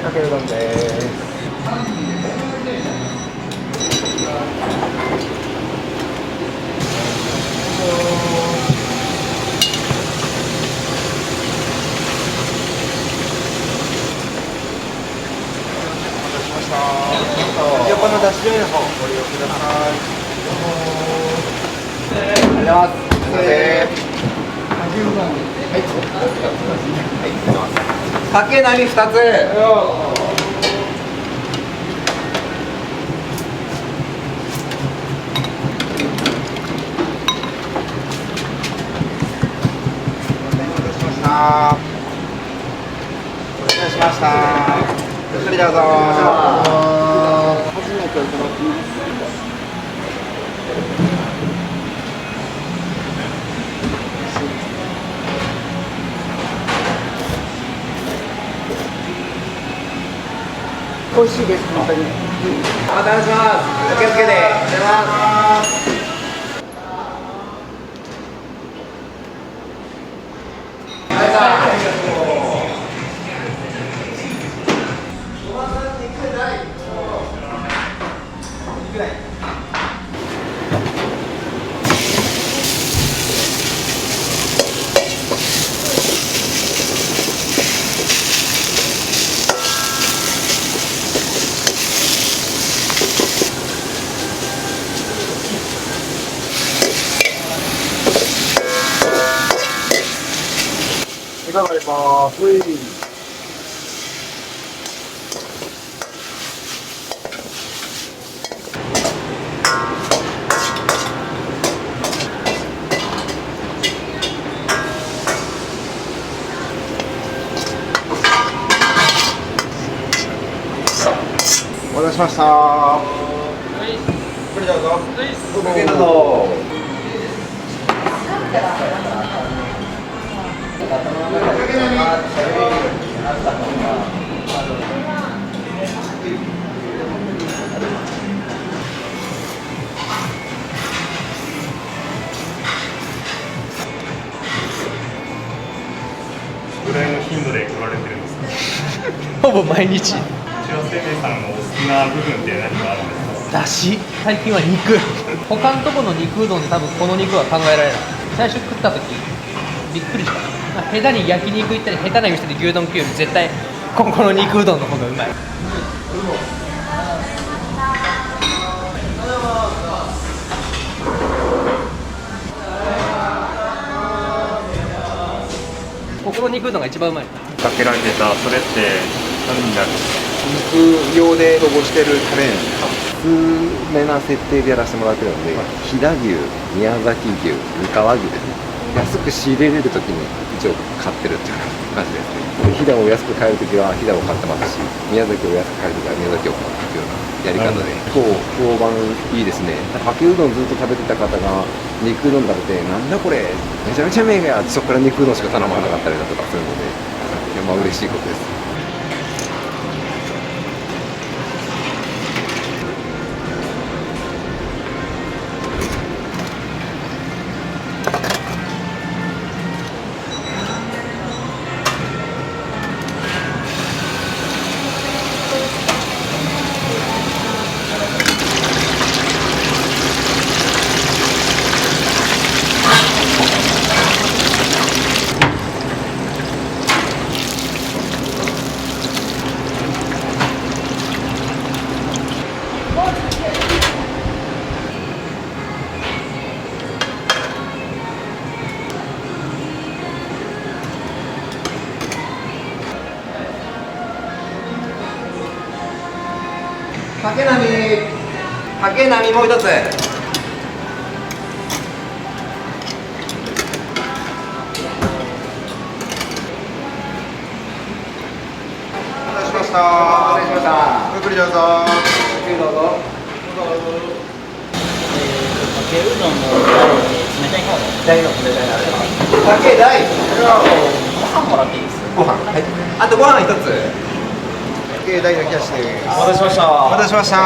かけうどんです。横の出し入れの方ご利用ください。ありがとうございます。すいません。かけ何2つ。お待たせしました。ゆっくりどうぞ。初めていただきます。美味しいです、本当に。お待たせします。お気をつけて。ありがとうございます。いかがですか。お待たせしました。ゆっくりどうぞ。どうぞ。ぐらいの頻度で食われてるんですか？ほぼ毎日。うちは生命さんのお好きな部分って何があるんですか？だし、最近は肉。他のとこの肉うどんで多分この肉は考えられない。最初食った時びっくりした。下手に焼肉行ったり下手な店で牛丼食うより絶対ここの肉うどんの方がうまい。ここの肉うどんが一番うまい。かけられてたそれって何になるんですか？肉用で残してるタレン薄めな設定でやらせてもらってるので、飛騨牛、宮崎牛、三河牛ですね。安く仕入れれるときに一応買ってるっていう感じですね。飛騨を安く買えるときは飛騨を買ってますし、宮崎を安く買えるときは宮崎を買うっていうようなやり方で、結構評判いいですね。かけうどんずっと食べてた方が肉うどん食べて、なんだこれ、めちゃめちゃ名がやって、そこから肉うどんしか頼まなかったりだとかするので、まあ嬉しいことです。かけ波もう一つ。お待たせしました。お待たせしました。ごゆっくりどうぞ。ゆっくりどうぞ。かけうどんの冷たい方大の冷たいのかけ大。ご飯もらっていいですか？ご飯。はい。あとご飯一つ。かけ大の冷やしです。お待たせしました。お待たせしました。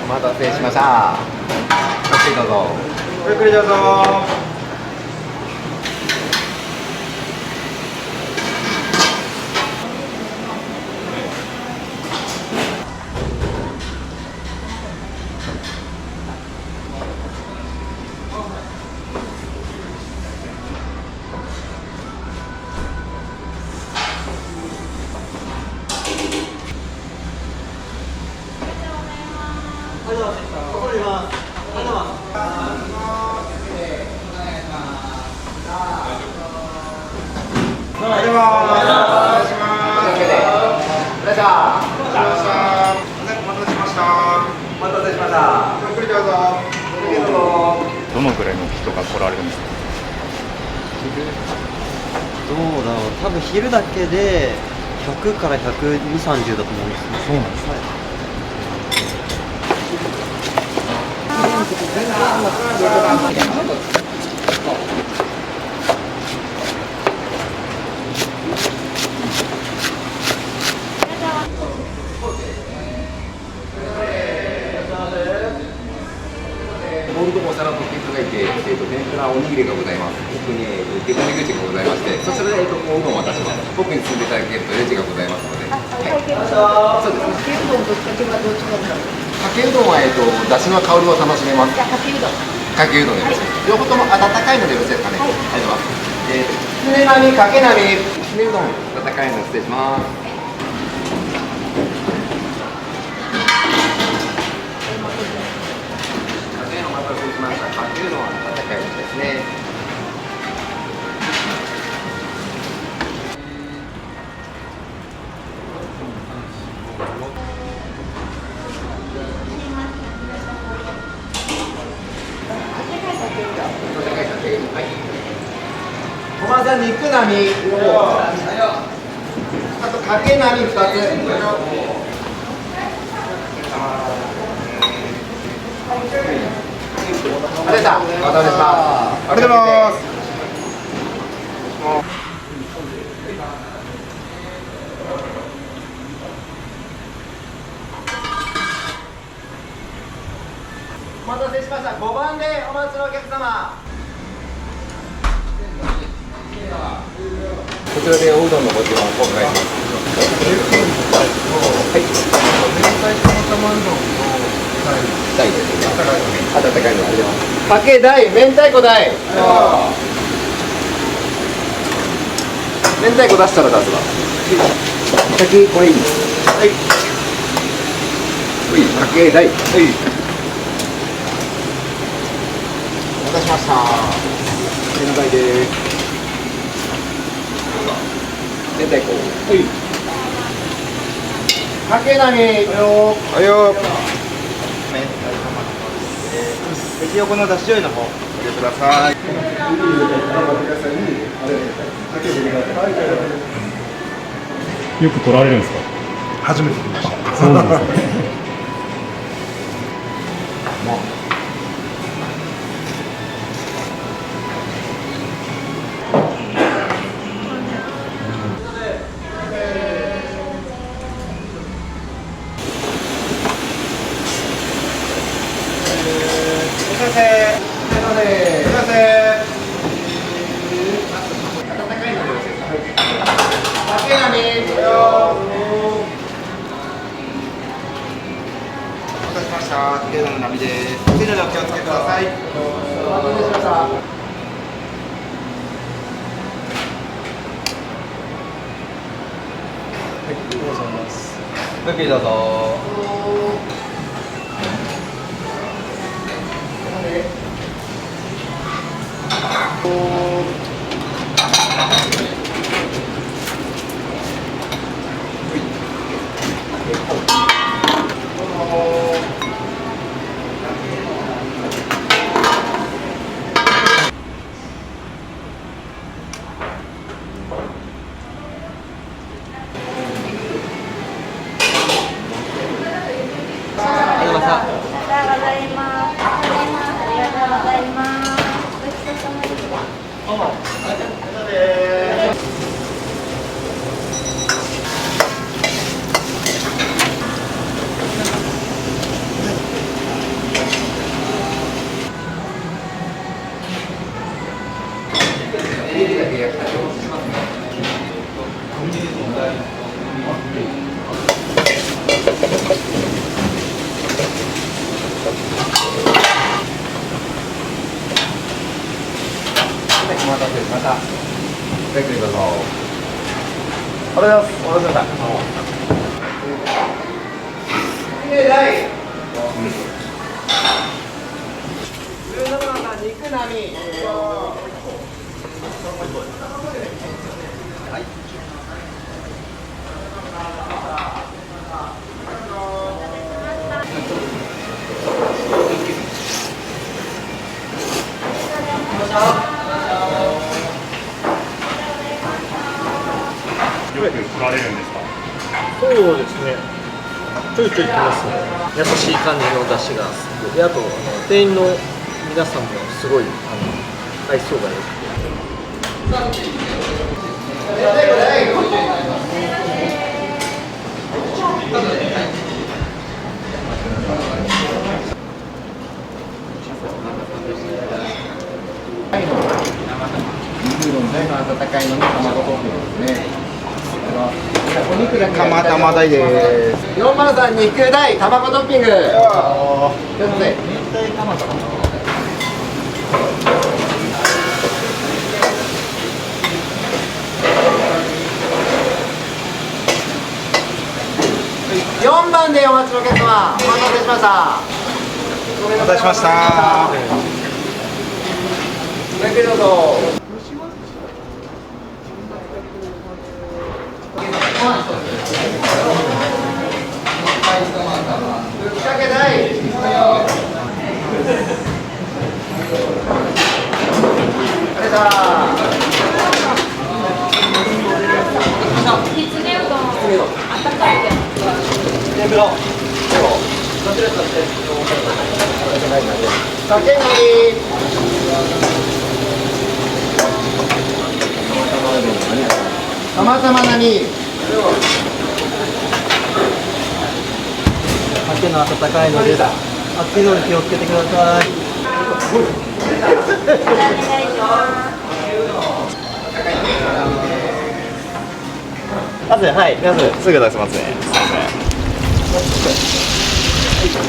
お待たせしました。ごゆっくりどうぞ。ごゆっくりどうぞ。どのぐらいの人が来られるんですか？どうだろう、多分昼だけで100から120、30だと思うんですね。そうなんですか。ボールドもお皿を取っていただいて、天ぷらおにぎりがございます。奥に受け止め口がございまして、そちらでおうどんを渡します。奥に進んでいただけるとレジがございますので。そうですね。かけうどんとかけはどっちがかけうどんはだしの香りを楽しめます。じゃあかけうどん。かけうどんでよろしいです。両方とも温かいのでよろしいですかね。はい。ありがとうございます。きつね並みかけ並みきつねうどん温かいの失礼します。かけうどんは温かいのですね。さん肉並み、あとかけ並み2つ。ありがとうございました。ありがとうございます。お待たせしました。5番でお待ちのお客様。こちらでおうどんのご注文お願いします。はい。明太子の玉うどん大ですね。温かいのあります。かけ大、明太子大。明太子出したら出すわ。先これいい。はい。かけ大。はい。お待たせしました。明太です。明太子。はい。かけなみ。はいよ。駅横のだし醤油の方お入れください。よく取られるんですか？初めて見ました。そうなんですね。ごゆっくりどうぞ。お待たせしました。ごゆっくりどうぞ。おはようございます。お待たせしました。17番さん、肉並み。はい。よく取られるんですか？そうですね。ちょいちょい来ますね。優しい感じの出汁が好きで、あと店員の皆さんもすごい愛想が良くて。温かいのに卵トッピングですね。お肉だけ釜玉大です。4番さん肉大卵トッピング。すいません。4番でお待ちのお客様、お待たせしました。お待たせしました。ごゆっくりどうぞ。かけない。ありがとう。きつねうどん、あったかいで。天ぷら。かけのり。釜玉何？鮭の温かいのです。熱いのに気をつけてください。まずすぐ出しますね。すいま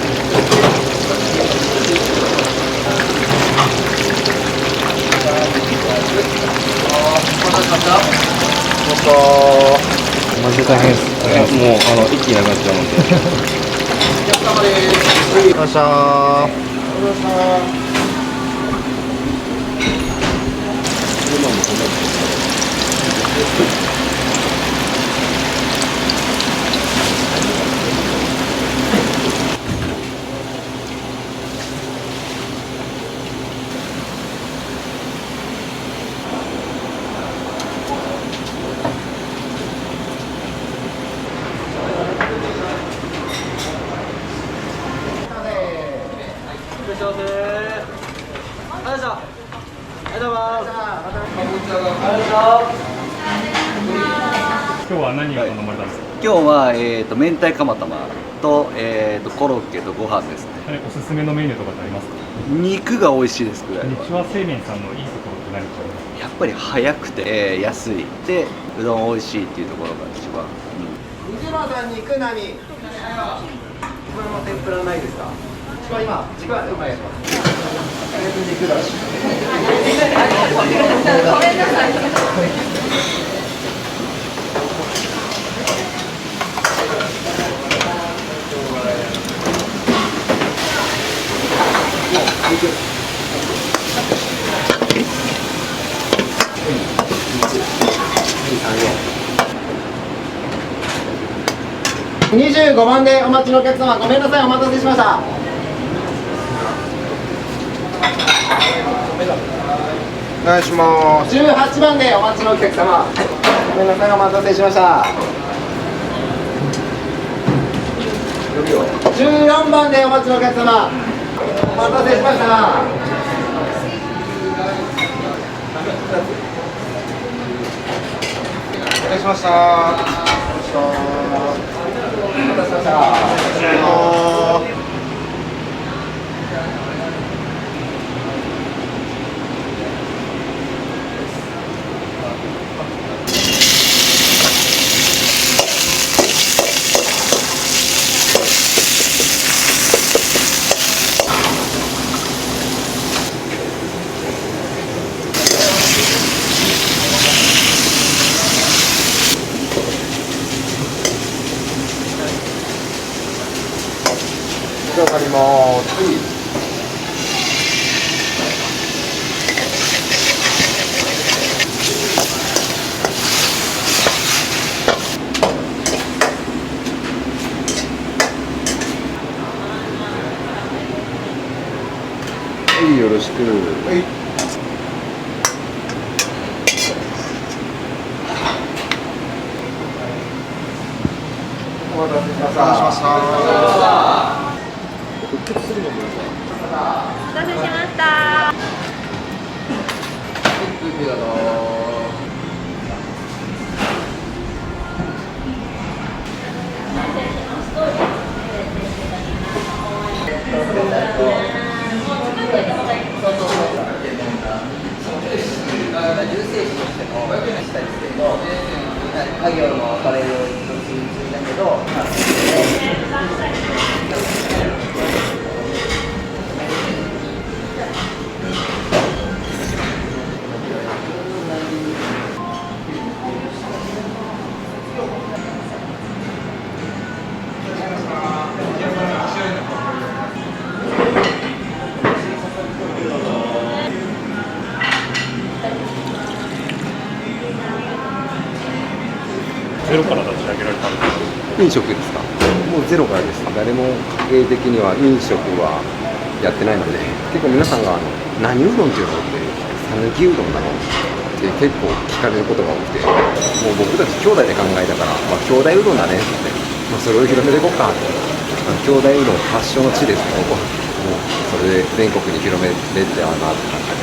マジで大変です。もう一気になくなっちゃうので。よっしゃー。今日は何を頼まれたんですか？今日は明太釜玉とコロッケとご飯ですね。おすすめのメニューとかってありますか？肉が美味しいです。日和製麺さんのいいところって何かありますか？やっぱり早くて安いでうどん美味しいっていうところが一番。水間さん肉何？これも天ぷらないですか？一番今時間お願いします。肉だし。ごめんなさい。25番でお待ちのお客様、ごめんなさい、お待たせしました。お願いします。18番でお待ちのお客様、ごめんなさい、お待たせしました。14番でお待ちのお客様、お待たせしました。お願いしました。お待たせしました。わかります。はい、よろしく。はい。お待たせしました。お待たせしました。お待たせしました。作業のされるんだけど。ゼロから立ち上げられたんですか？飲食ですか？もうゼロからです。誰も経営的には飲食はやってないので、結構皆さんが何うどんっていうのって讃岐うどんなのって結構聞かれることが多くて、もう僕たち兄弟で考えたから、まあ、兄弟うどんだねって、まあ、それを広めていこうかって、兄弟うどん発祥の地ですね、ここもうそれで全国に広めれてはなって感じ。